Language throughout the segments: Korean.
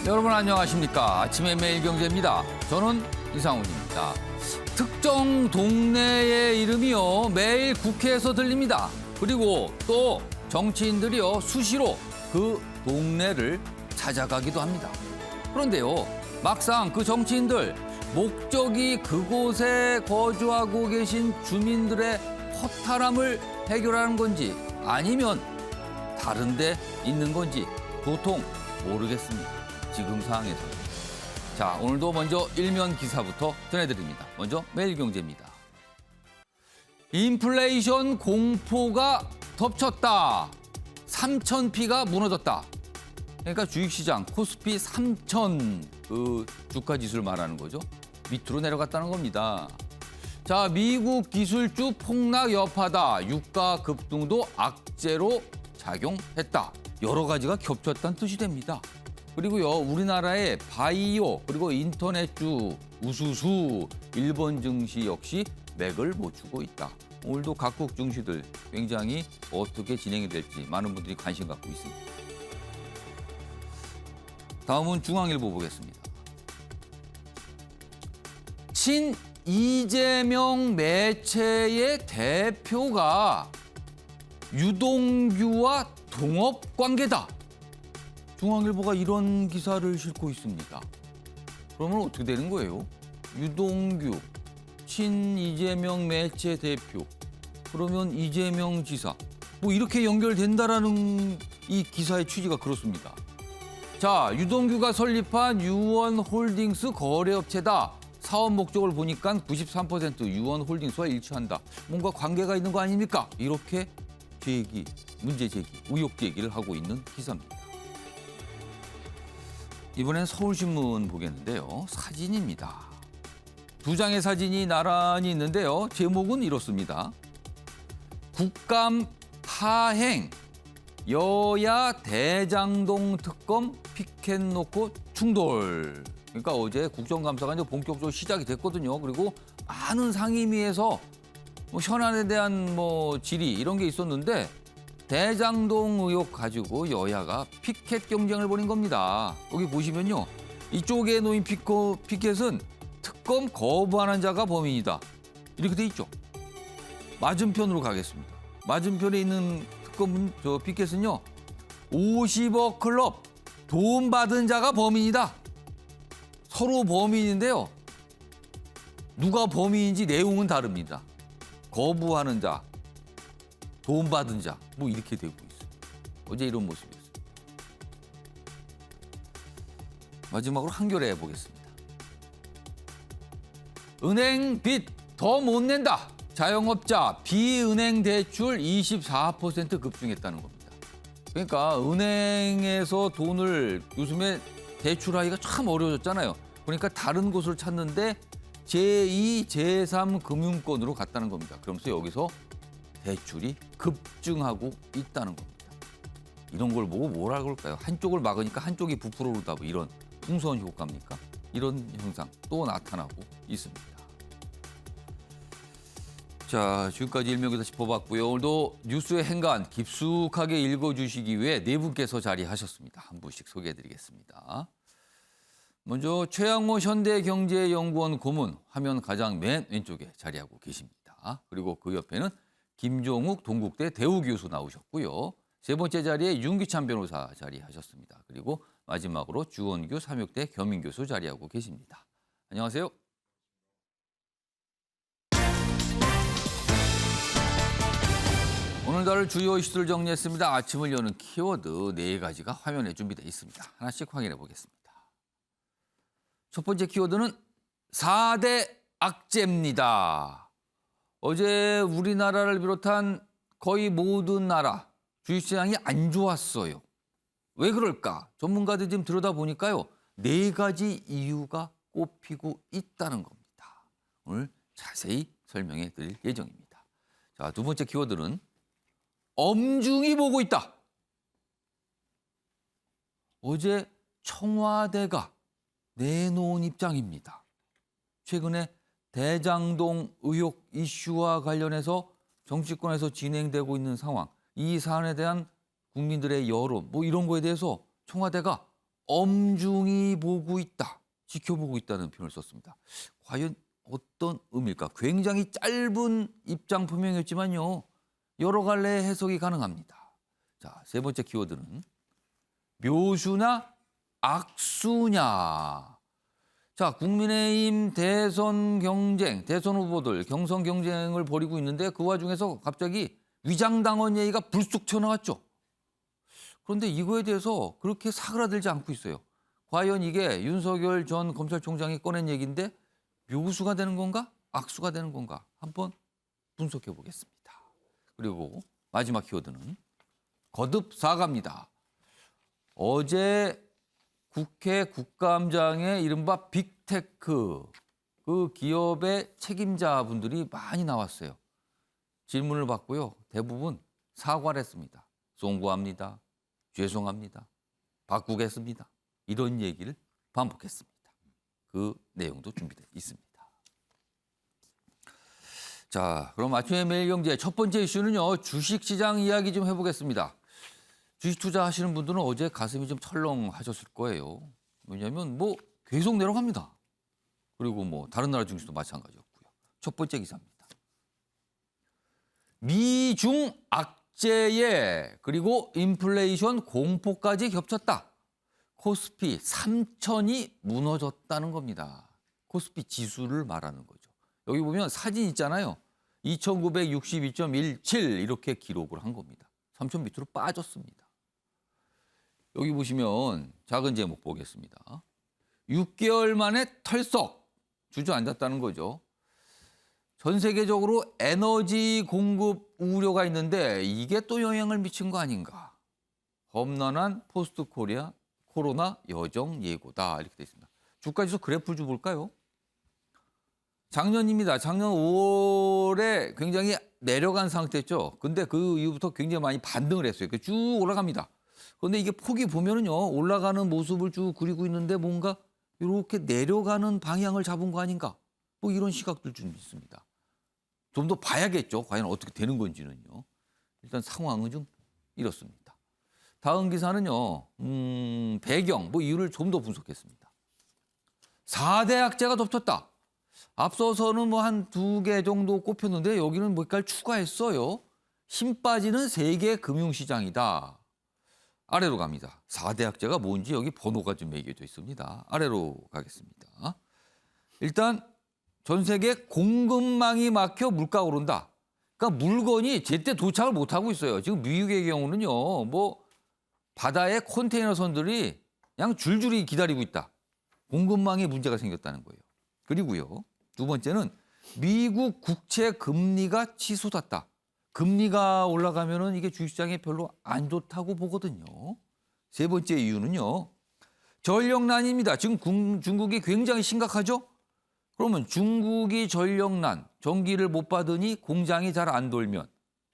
여러분 안녕하십니까. 아침의 매일경제입니다. 저는 이상훈입니다. 특정 동네의 이름이요 매일 국회에서 들립니다. 그리고 또 정치인들이요 수시로 그 동네를 찾아가기도 합니다. 그런데요 막상 그 정치인들 목적이 그곳에 거주하고 계신 주민들의 허탈함을 해결하는 건지 아니면 다른 데 있는 건지 도통 모르겠습니다. 지금 상황에서는. 자, 오늘도 먼저 일면 기사부터 전해드립니다. 먼저 매일경제입니다. 인플레이션 공포가 덮쳤다. 3,000피가 무너졌다. 그러니까 주식시장 코스피 3,000 그 주가지수를 말하는 거죠. 밑으로 내려갔다는 겁니다. 자, 미국 기술주 폭락 여파다. 유가 급등도 악재로 작용했다. 여러 가지가 겹쳤다는 뜻이 됩니다. 그리고요, 우리나라의 바이오 그리고 인터넷주 우수수 일본 증시 역시 맥을 못 추고 있다. 오늘도 각국 증시들 굉장히 어떻게 진행이 될지 많은 분들이 관심 갖고 있습니다. 다음은 중앙일보 보겠습니다. 친 이재명 매체의 대표가 유동규와 동업 관계다. 중앙일보가 이런 기사를 싣고 있습니다. 그러면 어떻게 되는 거예요? 유동규, 친 이재명 매체 대표, 그러면 이재명 지사, 뭐 이렇게 연결된다라는 이 기사의 취지가 그렇습니다. 자, 유동규가 설립한 유원홀딩스 거래업체다. 사업 목적을 보니까 93% 유원홀딩스와 일치한다. 뭔가 관계가 있는 거 아닙니까? 이렇게 제기, 문제 제기, 의혹 제기를 하고 있는 기사입니다. 이번엔 서울신문 보겠는데요. 사진입니다. 두 장의 사진이 나란히 있는데요. 제목은 이렇습니다. 국감 파행, 여야 대장동 특검 피켓 놓고 충돌. 그러니까 어제 국정감사가 이제 본격적으로 시작이 됐거든요. 그리고 많은 상임위에서 현안에 대한 질의 이런 게 있었는데 대장동 의혹 가지고 여야가 피켓 경쟁을 벌인 겁니다. 여기 보시면요. 이쪽에 놓인 피켓은 특검 거부하는 자가 범인이다. 이렇게 돼 있죠. 맞은편으로 가겠습니다. 맞은편에 있는 피켓은요. 50억 클럽 돈 받은 자가 범인이다. 서로 범인인데요. 누가 범인인지 내용은 다릅니다. 거부하는 자, 돈 받은 자, 뭐 이렇게 되고 있어요. 어제 이런 모습이었어요. 마지막으로 한겨레 보겠습니다. 은행 빚 더 못 낸다. 자영업자 비은행 대출 24% 급증했다는 겁니다. 그러니까 은행에서 돈을 요즘에 대출하기가 참 어려워졌잖아요. 그러니까 다른 곳을 찾는데 제2, 제3 금융권으로 갔다는 겁니다. 그러면서 여기서 대출이 급증하고 있다는 겁니다. 이런 걸 보고 뭐라 그럴까요? 한쪽을 막으니까 한쪽이 부풀어 오르다 뭐 이런 풍선 효과입니까? 이런 현상 또 나타나고 있습니다. 자, 지금까지 일명기사 짚어봤고요. 오늘도 뉴스의 행간 깊숙하게 읽어주시기 위해 네 분께서 자리하셨습니다. 한 분씩 소개해드리겠습니다. 먼저 최양모 현대경제연구원 고문, 화면 가장 맨 왼쪽에 자리하고 계십니다. 그리고 그 옆에는 김종욱 동국대 대우교수 나오셨고요. 세 번째 자리에 윤기찬 변호사 자리하셨습니다. 그리고 마지막으로 주원규 삼육대 겸임교수 자리하고 계십니다. 안녕하세요. 오늘 다룰 주요 이슈들 정리했습니다. 아침을 여는 키워드 네 가지가 화면에 준비되어 있습니다. 하나씩 확인해 보겠습니다. 첫 번째 키워드는 4대 악재입니다. 어제 우리나라를 비롯한 거의 모든 나라 주식시장이 안 좋았어요. 왜 그럴까? 전문가들 지금 들여다보니까요. 네 가지 이유가 꼽히고 있다는 겁니다. 오늘 자세히 설명해 드릴 예정입니다. 자, 두 번째 키워드는 엄중히 보고 있다. 어제 청와대가 내놓은 입장입니다. 최근에 대장동 의혹 이슈와 관련해서 정치권에서 진행되고 있는 상황, 이 사안에 대한 국민들의 여론, 뭐 이런 거에 대해서 청와대가 엄중히 보고 있다, 지켜보고 있다는 표현을 썼습니다. 과연 어떤 의미일까? 굉장히 짧은 입장 표명이었지만요. 여러 갈래 해석이 가능합니다. 자, 세 번째 키워드는 묘수나 악수냐. 자, 국민의힘 대선 경쟁, 대선 후보들 경선 경쟁을 벌이고 있는데 그 와중에서 갑자기 위장당원 얘기가 불쑥 튀어나왔죠. 그런데 이거에 대해서 그렇게 사그라들지 않고 있어요. 과연 이게 윤석열 전 검찰총장이 꺼낸 얘기인데 묘수가 되는 건가? 악수가 되는 건가? 한번 분석해 보겠습니다. 그리고 마지막 키워드는 거듭 사과입니다. 어제 국회 국감장에 이른바 빅테크 그 기업의 책임자분들이 많이 나왔어요. 질문을 받고요. 대부분 사과를 했습니다. 송구합니다. 죄송합니다. 바꾸겠습니다. 이런 얘기를 반복했습니다. 그 내용도 준비되어 있습니다. 자, 그럼 아침의 매일경제 첫 번째 이슈는요. 주식시장 이야기 좀 해보겠습니다. 주식 투자하시는 분들은 어제 가슴이 좀 철렁하셨을 거예요. 왜냐하면 뭐 계속 내려갑니다. 그리고 뭐 다른 나라 증시도 마찬가지였고요. 첫 번째 기사입니다. 미중 악재에 그리고 인플레이션 공포까지 겹쳤다. 코스피 3천이 무너졌다는 겁니다. 코스피 지수를 말하는 거죠. 여기 보면 사진 있잖아요. 2962.17 이렇게 기록을 한 겁니다. 3천 밑으로 빠졌습니다. 여기 보시면 작은 제목 보겠습니다. 6개월 만에 털썩 주저앉았다는 거죠. 전 세계적으로 에너지 공급 우려가 있는데 이게 또 영향을 미친 거 아닌가. 험난한 포스트 코로나 여정 예고다 이렇게 돼 있습니다. 주가지수 그래프를 좀 볼까요? 작년입니다. 작년 5월에 굉장히 내려간 상태였죠. 근데 그 이후부터 굉장히 많이 반등을 했어요. 쭉 올라갑니다. 그런데 이게 폭이 보면은요, 올라가는 모습을 쭉 그리고 있는데 뭔가 이렇게 내려가는 방향을 잡은 거 아닌가? 뭐 이런 시각들 좀 있습니다. 좀 더 봐야겠죠. 과연 어떻게 되는 건지는요. 일단 상황은 좀 이렇습니다. 다음 기사는요, 배경, 뭐 이유를 좀 더 분석했습니다. 4대 악재가 덮쳤다. 앞서서는 뭐 한 2개 정도 꼽혔는데 여기는 몇 가지 추가했어요. 힘 빠지는 세계 금융시장이다. 아래로 갑니다. 4대 악재가 뭔지 여기 번호가 좀 매겨져 있습니다. 아래로 가겠습니다. 일단 전 세계 공급망이 막혀 물가가 오른다. 그러니까 물건이 제때 도착을 못하고 있어요. 지금 미국의 경우는요. 뭐 바다에 컨테이너 선들이 그냥 줄줄이 기다리고 있다. 공급망에 문제가 생겼다는 거예요. 그리고요. 두 번째는 미국 국채 금리가 치솟았다. 금리가 올라가면은 이게 주식시장에 별로 안 좋다고 보거든요. 세 번째 이유는요. 전력난입니다. 지금 중국이 굉장히 심각하죠? 그러면 중국이 전력난, 전기를 못 받으니 공장이 잘 안 돌면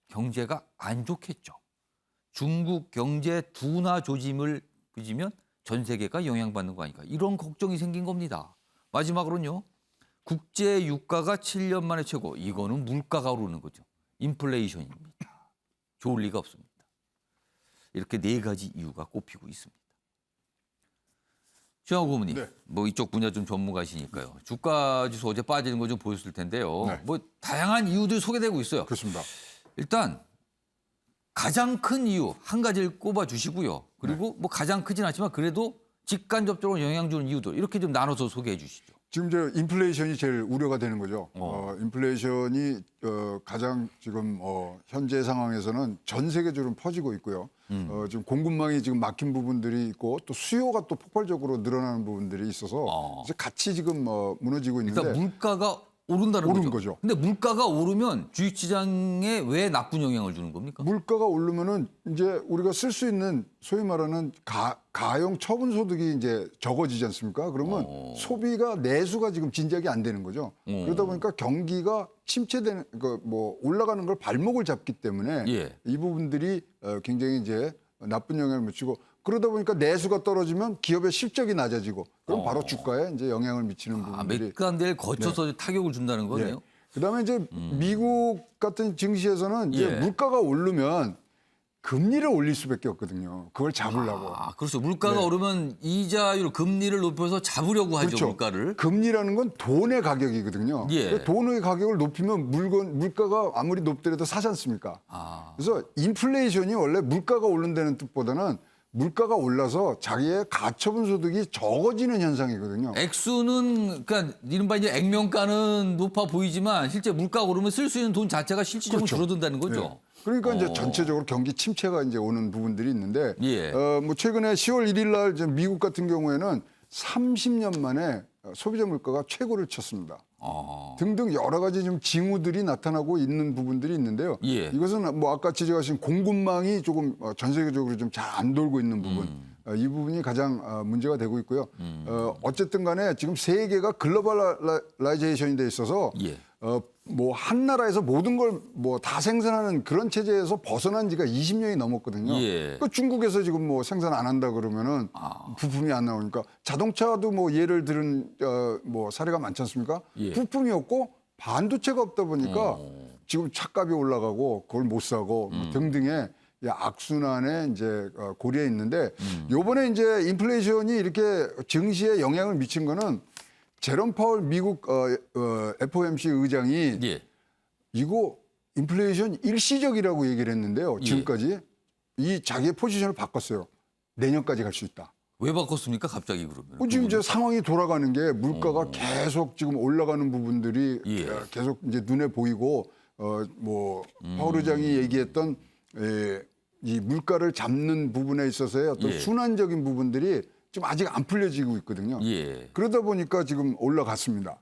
경제가 안 좋겠죠. 중국 경제 둔화 조짐을 빚으면 전 세계가 영향받는 거 아닐까. 이런 걱정이 생긴 겁니다. 마지막으로는요. 국제 유가가 7년 만에 최고. 이거는 물가가 오르는 거죠. 인플레이션입니다. 좋을 리가 없습니다. 이렇게 네 가지 이유가 꼽히고 있습니다. 최영호 고문님, 네. 뭐 이쪽 분야 좀 전문가시니까요. 주가 지수 어제 빠지는 거 좀 보였을 텐데요. 네. 뭐 다양한 이유들이 소개되고 있어요. 그렇습니다. 일단 가장 큰 이유 한 가지를 꼽아 주시고요. 그리고 뭐 가장 크진 않지만 그래도 직간접적으로 영향 주는 이유들 이렇게 좀 나눠서 소개해 주시죠. 지금 이제 인플레이션이 제일 우려가 되는 거죠. 인플레이션이 가장 지금 현재 상황에서는 전 세계적으로 퍼지고 있고요. 지금 공급망이 지금 막힌 부분들이 있고 또 수요가 또 폭발적으로 늘어나는 부분들이 있어서 이제 같이 지금 무너지고 있는데 일단 물가가 오른다는 오른 거죠. 거죠. 근데 물가가 오르면 주식시장에 왜 나쁜 영향을 주는 겁니까? 물가가 오르면은 이제 우리가 쓸 수 있는 소위 말하는 가용 처분 소득이 이제 적어지지 않습니까? 그러면 소비가 내수가 지금 진작이 안 되는 거죠. 그러다 보니까 경기가 침체되는 뭐 올라가는 걸 발목을 잡기 때문에 예. 이 부분들이 굉장히 이제 나쁜 영향을 미치고 그러다 보니까 내수가 떨어지면 기업의 실적이 낮아지고 그럼 바로 주가에 이제 영향을 미치는 부분들이 몇 간대를 거쳐서 타격을 준다는 거네요. 그다음에 이제 미국 같은 증시에서는 이제 예. 물가가 오르면 금리를 올릴 수밖에 없거든요. 그걸 잡으려고. 아, 그렇죠. 물가가 오르면 이자율, 금리를 높여서 잡으려고 하죠, 그렇죠. 물가를. 금리라는 건 돈의 가격이거든요. 예. 돈의 가격을 높이면 물가가 아무리 높더라도 사지 않습니까? 아, 그래서 인플레이션이 원래 물가가 오른다는 뜻보다는 물가가 올라서 자기의 가처분 소득이 적어지는 현상이거든요. 액수는 그러니까 이른바 이제 액면가는 높아 보이지만 실제 물가가 오르면 쓸 수 있는 돈 자체가 실질적으로 그렇죠. 줄어든다는 거죠. 예. 그러니까 이제 전체적으로 경기 침체가 이제 오는 부분들이 있는데, 예. 뭐 최근에 10월 1일 날 이제 미국 같은 경우에는 30년 만에 소비자 물가가 최고를 쳤습니다. 아, 등등 여러 가지 좀 징후들이 나타나고 있는 부분들이 있는데요. 예. 이것은 뭐 아까 지적하신 공급망이 조금 전 세계적으로 좀 잘 안 돌고 있는 부분. 이 부분이 가장 문제가 되고 있고요. 어쨌든 간에 지금 세계가 글로벌라이제이션이 돼 있어서 예. 뭐 한 나라에서 모든 걸 뭐 다 생산하는 그런 체제에서 벗어난 지가 20년이 넘었거든요. 예. 그러니까 중국에서 지금 뭐 생산 안 한다 그러면은 부품이 안 나오니까 자동차도 뭐 예를 들은 뭐 사례가 많지 않습니까? 예. 부품이 없고 반도체가 없다 보니까 지금 차값이 올라가고 그걸 못 사고 뭐 등등의 악순환에 이제 고리에 있는데 요번에 이제 인플레이션이 이렇게 증시에 영향을 미친 거는 제롬 파월 미국 FOMC 의장이 예. 이거 인플레이션 일시적이라고 얘기를 했는데요. 지금까지 이 자기의 포지션을 바꿨어요. 내년까지 갈 수 있다. 왜 바꿨습니까, 갑자기 그러면? 지금 이제 상황이 돌아가는 게 물가가 계속 지금 올라가는 부분들이 예. 계속 이제 눈에 보이고 뭐 파월 의장이 얘기했던 이 물가를 잡는 부분에 있어서의 어떤 예. 순환적인 부분들이 좀 아직 안 풀려지고 있거든요. 예. 그러다 보니까 지금 올라갔습니다.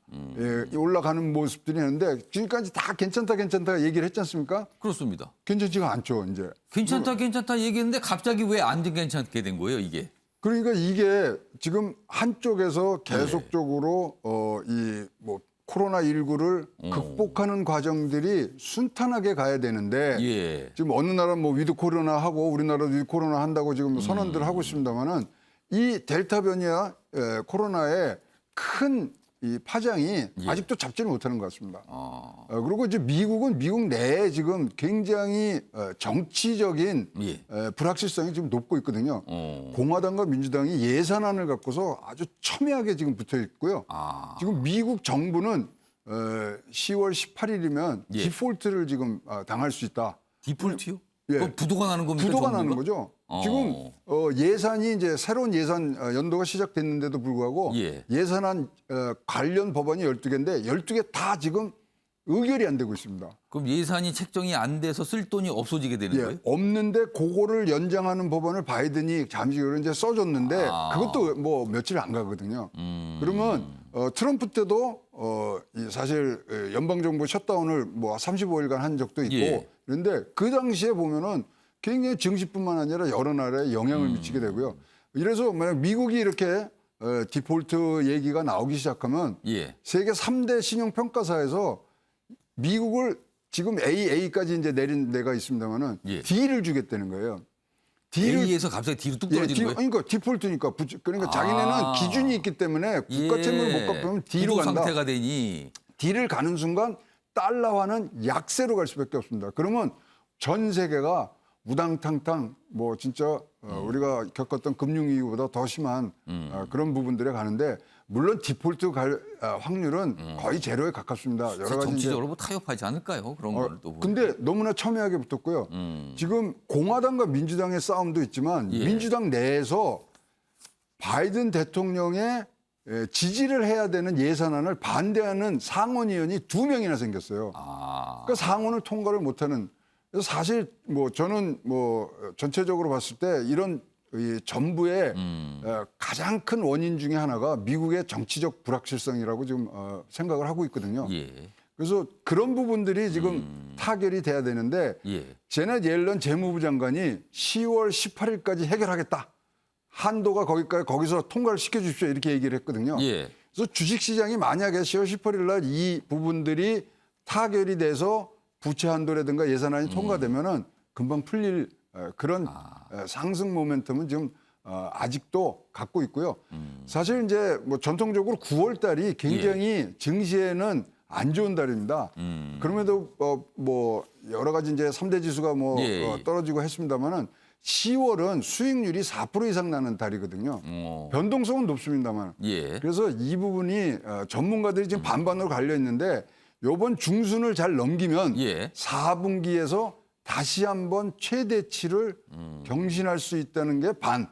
이 올라가는 모습들이 있는데 지금까지 다 괜찮다 얘기를 했지 않습니까? 그렇습니다. 괜찮지가 않죠, 이제. 괜찮다 얘기했는데 갑자기 왜 안 괜찮게 된 거예요, 이게? 그러니까 이게 지금 한쪽에서 계속적으로 이 뭐 코로나19를 극복하는 과정들이 순탄하게 가야 되는데 예. 지금 어느 나라 뭐 위드 코로나 하고 우리나라도 위드 코로나 한다고 지금 선언들을 하고 있습니다만은 이 델타 변이와 코로나의 큰 이 파장이 아직도 잡지를 못하는 것 같습니다. 그리고 이제 미국은 미국 내에 지금 굉장히 정치적인 불확실성이 지금 높고 있거든요. 공화당과 민주당이 예산안을 갖고서 아주 첨예하게 지금 붙어 있고요. 지금 미국 정부는 10월 18일이면 디폴트를 지금 당할 수 있다. 디폴트요? 예. 그럼 부도가 나는 겁니까? 부도가 정부가? 나는 거죠. 지금 예산이 이제 새로운 예산 연도가 시작됐는데도 불구하고 예. 예산안 관련 법안이 12개인데 12개 다 지금 의결이 안 되고 있습니다. 그럼 예산이 책정이 안 돼서 쓸 돈이 없어지게 되는 거예요? 없는데 그거를 연장하는 법안을 바이든이 잠시 후에 이제 써줬는데 그것도 뭐 며칠 안 가거든요. 그러면 트럼프 때도 사실 연방정부 셧다운을 뭐 35일간 한 적도 있고 예. 그런데 그 당시에 보면은 굉장히 증시뿐만 아니라 여러 나라에 영향을 미치게 되고요. 이래서 만약 미국이 이렇게 디폴트 얘기가 나오기 시작하면 예. 세계 3대 신용평가사에서 미국을 지금 AA까지 이제 내린 데가 있습니다만은 예. D를 주겠다는 거예요. A에서 갑자기 뒤로 뚝 떨어지는 거예요? 그러니까 디폴트니까 그러니까 자기네는 기준이 있기 때문에 국가 채무를 못 갚으면 D로 부도 간다. 상태가 되니 D를 가는 순간 달러화는 약세로 갈 수밖에 없습니다. 그러면 전 세계가 우당탕탕 뭐 진짜 우리가 겪었던 금융위기보다 더 심한 그런 부분들에 가는데 물론 디폴트 갈 확률은 거의 제로에 가깝습니다. 여러 가지 정치적으로 뭐 타협하지 않을까요? 그런 걸 또. 근데 너무나 첨예하게 붙었고요. 지금 공화당과 민주당의 싸움도 있지만 예. 민주당 내에서 바이든 대통령의 지지를 해야 되는 예산안을 반대하는 상원의원이 2명이나 생겼어요. 그러니까 상원을 통과를 못하는. 그래서 사실 뭐 저는 뭐 전체적으로 봤을 때 이런 이 전부의 가장 큰 원인 중에 하나가 미국의 정치적 불확실성이라고 지금 생각을 하고 있거든요. 예. 그래서 그런 부분들이 지금 타결이 돼야 되는데 예. 제넷 옐런 재무부 장관이 10월 18일까지 해결하겠다. 한도가 거기서 통과를 시켜주십시오. 이렇게 얘기를 했거든요. 예. 그래서 주식시장이 만약에 10월 18일 날 이 부분들이 타결이 돼서 부채 한도라든가 예산안이 통과되면은 금방 풀릴 그런 상승 모멘텀은 지금 아직도 갖고 있고요. 사실 이제 뭐 전통적으로 9월 달이 굉장히 증시에는 안 좋은 달입니다. 그럼에도 뭐 여러 가지 이제 3대 지수가 뭐 예. 떨어지고 했습니다만은 10월은 수익률이 4% 이상 나는 달이거든요. 변동성은 높습니다만. 예. 그래서 이 부분이 전문가들이 지금 반반으로 갈려 있는데 요번 중순을 잘 넘기면 예. 4분기에서 다시 한번 최대치를 경신할 수 있다는 게 반.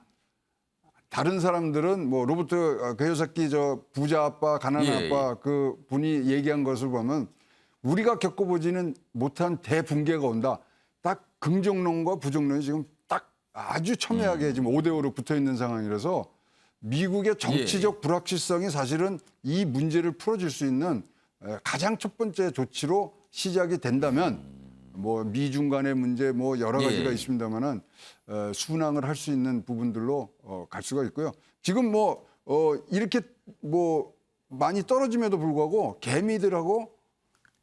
다른 사람들은 뭐 로버트 그요사키 저 부자 아빠, 가난한 예, 아빠 그 분이 얘기한 것을 보면 우리가 겪어보지는 못한 대붕괴가 온다. 딱 긍정론과 부정론이 지금 딱 아주 첨예하게 지금 5대5로 붙어 있는 상황이라서 미국의 정치적 불확실성이 사실은 이 문제를 풀어줄 수 있는 가장 첫 번째 조치로 시작이 된다면 뭐 미중 간의 문제 뭐 여러 가지가 예. 있습니다만은 순항을 할 수 있는 부분들로 갈 수가 있고요. 지금 뭐 이렇게 뭐 많이 떨어짐에도 불구하고 개미들하고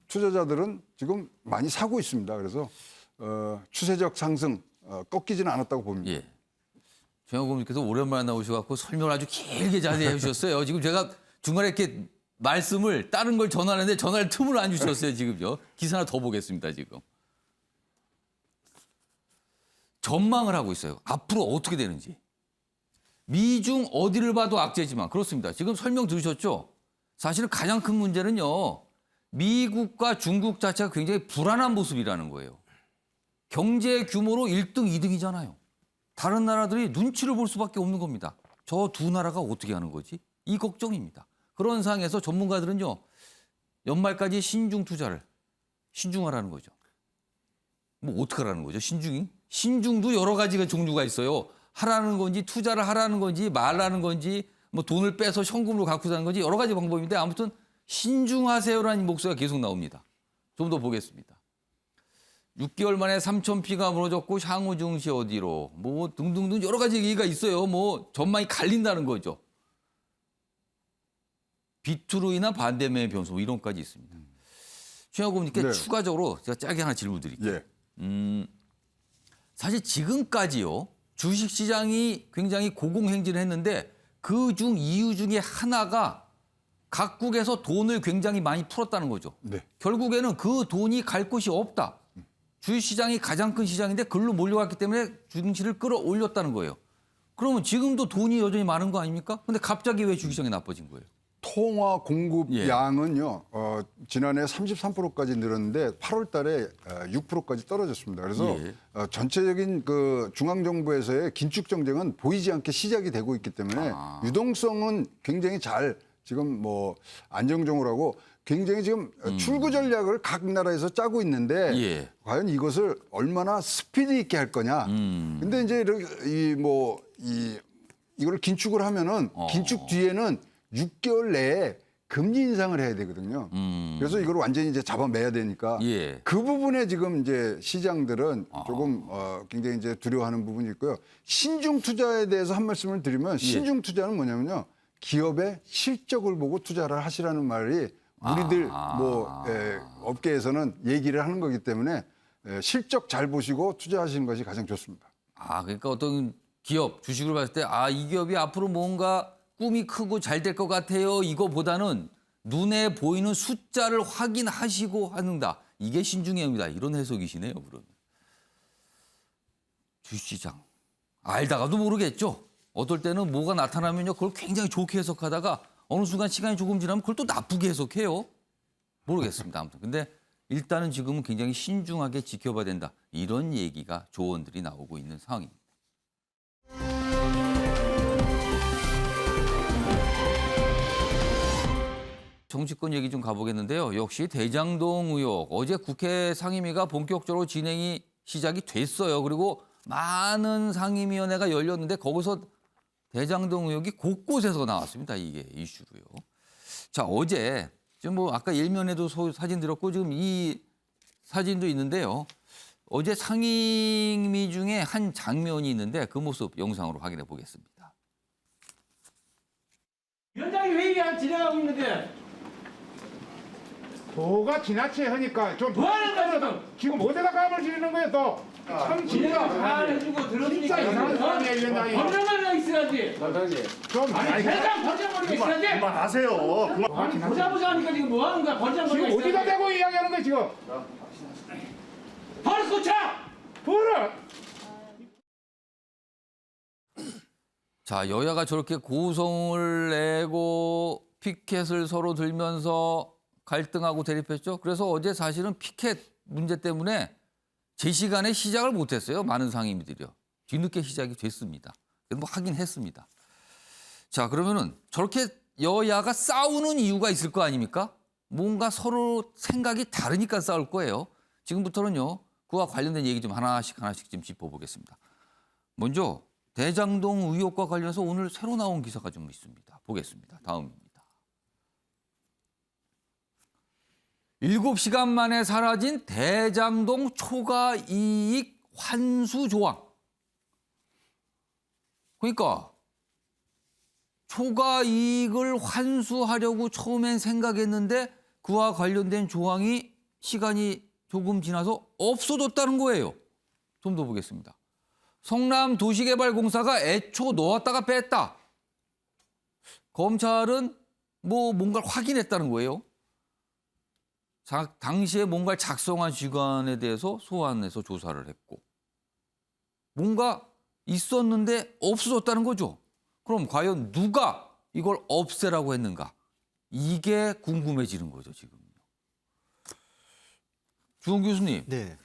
투자자들은 지금 많이 사고 있습니다. 그래서 추세적 상승 꺾이지는 않았다고 봅니다. 예. 최영국님께서 오랜만에 나오셔갖고 설명을 아주 길게 자세히 해주셨어요. 지금 제가 중간에 이렇게 말씀을 다른 걸 전하는데 전할 틈을 안 주셨어요. 지금요. 기사 하나 더 보겠습니다. 지금. 전망을 하고 있어요. 앞으로 어떻게 되는지. 미중 어디를 봐도 악재지만 그렇습니다. 지금 설명 들으셨죠? 사실은 가장 큰 문제는요. 미국과 중국 자체가 굉장히 불안한 모습이라는 거예요. 경제 규모로 1등, 2등이잖아요. 다른 나라들이 눈치를 볼 수밖에 없는 겁니다. 저 두 나라가 어떻게 하는 거지? 이 걱정입니다. 그런 상황에서 전문가들은요. 연말까지 신중 투자를 신중하라는 거죠. 뭐 어떻게 하라는 거죠? 신중이? 신중도 여러 가지가 종류가 있어요. 하라는 건지 투자를 하라는 건지 말라는 건지 뭐 돈을 빼서 현금으로 갖고 사는 건지 여러 가지 방법인데 아무튼 신중하세요라는 목소리가 계속 나옵니다. 좀 더 보겠습니다. 6개월 만에 3,000피가 무너졌고 향후 증시 어디로 뭐 등등등 여러 가지 얘기가 있어요. 뭐 전망이 갈린다는 거죠. 비투로 인한 반대매매 변수 뭐 이런 것까지 있습니다. 최영국님께 네. 추가적으로 제가 짧게 하나 질문 드릴게요. 예. 사실 지금까지요. 주식시장이 굉장히 고공행진을 했는데 그중 이유 중에 하나가 각국에서 돈을 굉장히 많이 풀었다는 거죠. 네. 결국에는 그 돈이 갈 곳이 없다. 주식시장이 가장 큰 시장인데 글로 몰려갔기 때문에 증시를 끌어올렸다는 거예요. 그러면 지금도 돈이 여전히 많은 거 아닙니까? 근데 갑자기 왜 주식시장이 나빠진 거예요? 통화 공급 예. 양은요 지난해 33%까지 늘었는데 8월 달에 6%까지 떨어졌습니다. 그래서 예. 전체적인 그 중앙 정부에서의 긴축 정책은 보이지 않게 시작이 되고 있기 때문에 유동성은 굉장히 잘 지금 뭐 안정적으로 하고 굉장히 지금 출구 전략을 각 나라에서 짜고 있는데 예. 과연 이것을 얼마나 스피드 있게 할 거냐. 근데 이제 이걸 긴축을 하면은 긴축 뒤에는 6개월 내에 금리 인상을 해야 되거든요. 그래서 이걸 완전히 이제 잡아매야 되니까 예. 그 부분에 지금 이제 시장들은 조금 굉장히 이제 두려워하는 부분이 있고요. 신중 투자에 대해서 한 말씀을 드리면 신중 투자는 뭐냐면요. 기업의 실적을 보고 투자를 하시라는 말이 우리들 업계에서는 얘기를 하는 거기 때문에 실적 잘 보시고 투자하시는 것이 가장 좋습니다. 그러니까 어떤 기업 주식을 봤을 때 이 기업이 앞으로 뭔가 꿈이 크고 잘 될 것 같아요. 이거보다는 눈에 보이는 숫자를 확인하시고 하는다. 이게 신중행위다. 이런 해석이시네요. 그러면. 주시장. 알다가도 모르겠죠. 어떨 때는 뭐가 나타나면요. 그걸 굉장히 좋게 해석하다가 어느 순간 시간이 조금 지나면 그걸 또 나쁘게 해석해요. 모르겠습니다. 아무튼. 근데 일단은 지금은 굉장히 신중하게 지켜봐야 된다. 이런 얘기가 조언들이 나오고 있는 상황입니다. 정치권 얘기 좀 가보겠는데요. 역시 대장동 의혹. 어제 국회 상임위가 본격적으로 시작이 됐어요. 그리고 많은 상임위원회가 열렸는데 거기서 대장동 의혹이 곳곳에서 나왔습니다. 이게 이슈로요. 자, 어제 지금 뭐 아까 일면에도 사진 들었고 지금 이 사진도 있는데요. 어제 상임위 중에 한 장면이 있는데 그 모습 영상으로 확인해 보겠습니다. 위원장이 회의가 진행하고 있는데 도가 지나치게 하니까 좀 뭐 하는 거야, 너? 지금 어디다 감을 지르는 거야 또? 참 진짜 진짜 잘 해주고 들으니까 진짜 이상한 사람이야 이런 나이. 번영하려 있어야지. 좀 아니 대장 번영거리고 있어야지. 그만하세요. 아니 보자 하니까 지금 뭐 하는 거야? 번영거리고 지금 어디다 있어야지. 대고 이야기하는 거야 지금? 버릇 고쳐. 버릇. 자, 여야가 저렇게 고성을 내고 피켓을 서로 들면서 갈등하고 대립했죠. 그래서 어제 사실은 피켓 문제 때문에 제 시간에 시작을 못했어요. 많은 상임위들이요. 뒤늦게 시작이 됐습니다. 그래도 뭐 하긴 했습니다. 자, 그러면은 저렇게 여야가 싸우는 이유가 있을 거 아닙니까? 뭔가 서로 생각이 다르니까 싸울 거예요. 지금부터는요. 그와 관련된 얘기 좀 하나씩 좀 짚어보겠습니다. 먼저 대장동 의혹과 관련해서 오늘 새로 나온 기사가 좀 있습니다. 보겠습니다. 다음입니다. 7시간 만에 사라진 대장동 초과 이익 환수 조항. 그러니까 초과 이익을 환수하려고 처음엔 생각했는데 그와 관련된 조항이 시간이 조금 지나서 없어졌다는 거예요. 좀 더 보겠습니다. 성남도시개발공사가 애초 넣었다가 뺐다. 검찰은 뭔가를 확인했다는 거예요. 당시에 뭔가를 작성한 기관에 대해서 소환해서 조사를 했고 뭔가 있었는데 없어졌다는 거죠. 그럼 과연 누가 이걸 없애라고 했는가? 이게 궁금해지는 거죠, 지금. 주원 교수님, 네.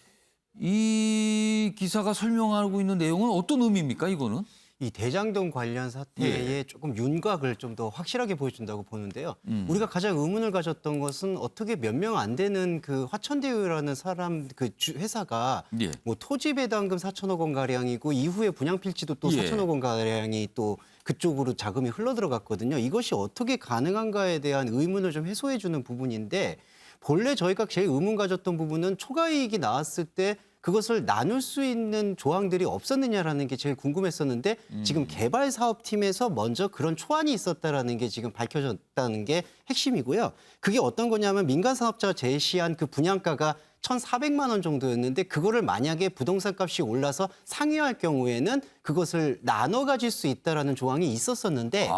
이 기사가 설명하고 있는 내용은 어떤 의미입니까, 이거는? 이 대장동 관련 사태에 조금 윤곽을 좀 더 확실하게 보여준다고 보는데요. 우리가 가장 의문을 가졌던 것은 어떻게 몇 명 안 되는 그 화천대유라는 사람 회사가 예. 뭐 토지 배당금 4천억 원 가량이고 이후에 분양 필지도 또 예. 4천억 원 가량이 또 그쪽으로 자금이 흘러 들어갔거든요. 이것이 어떻게 가능한가에 대한 의문을 좀 해소해 주는 부분인데 본래 저희가 제일 의문 가졌던 부분은 초과 이익이 나왔을 때 그것을 나눌 수 있는 조항들이 없었느냐라는 게 제일 궁금했었는데 지금 개발사업팀에서 먼저 그런 초안이 있었다라는 게 지금 밝혀졌다는 게 핵심이고요. 그게 어떤 거냐면 민간 사업자가 제시한 그 분양가가 1,400만 원 정도였는데 그거를 만약에 부동산 값이 올라서 상회할 경우에는 그것을 나눠 가질 수 있다라는 조항이 있었었는데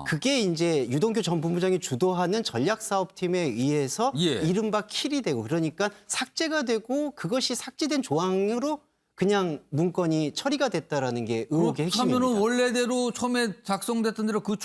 그게 이제 유동규 전 본부장이 주도하는 전략사업팀에 의해서 예. 이른바 킬이 되고 그러니까 삭제가 되고 그것이 삭제된 조항으로 그냥 문건이 처리가 됐다라는 게 의혹의 핵심입니다. 그렇다면은 원래대로 처음에 작성됐던 대로 그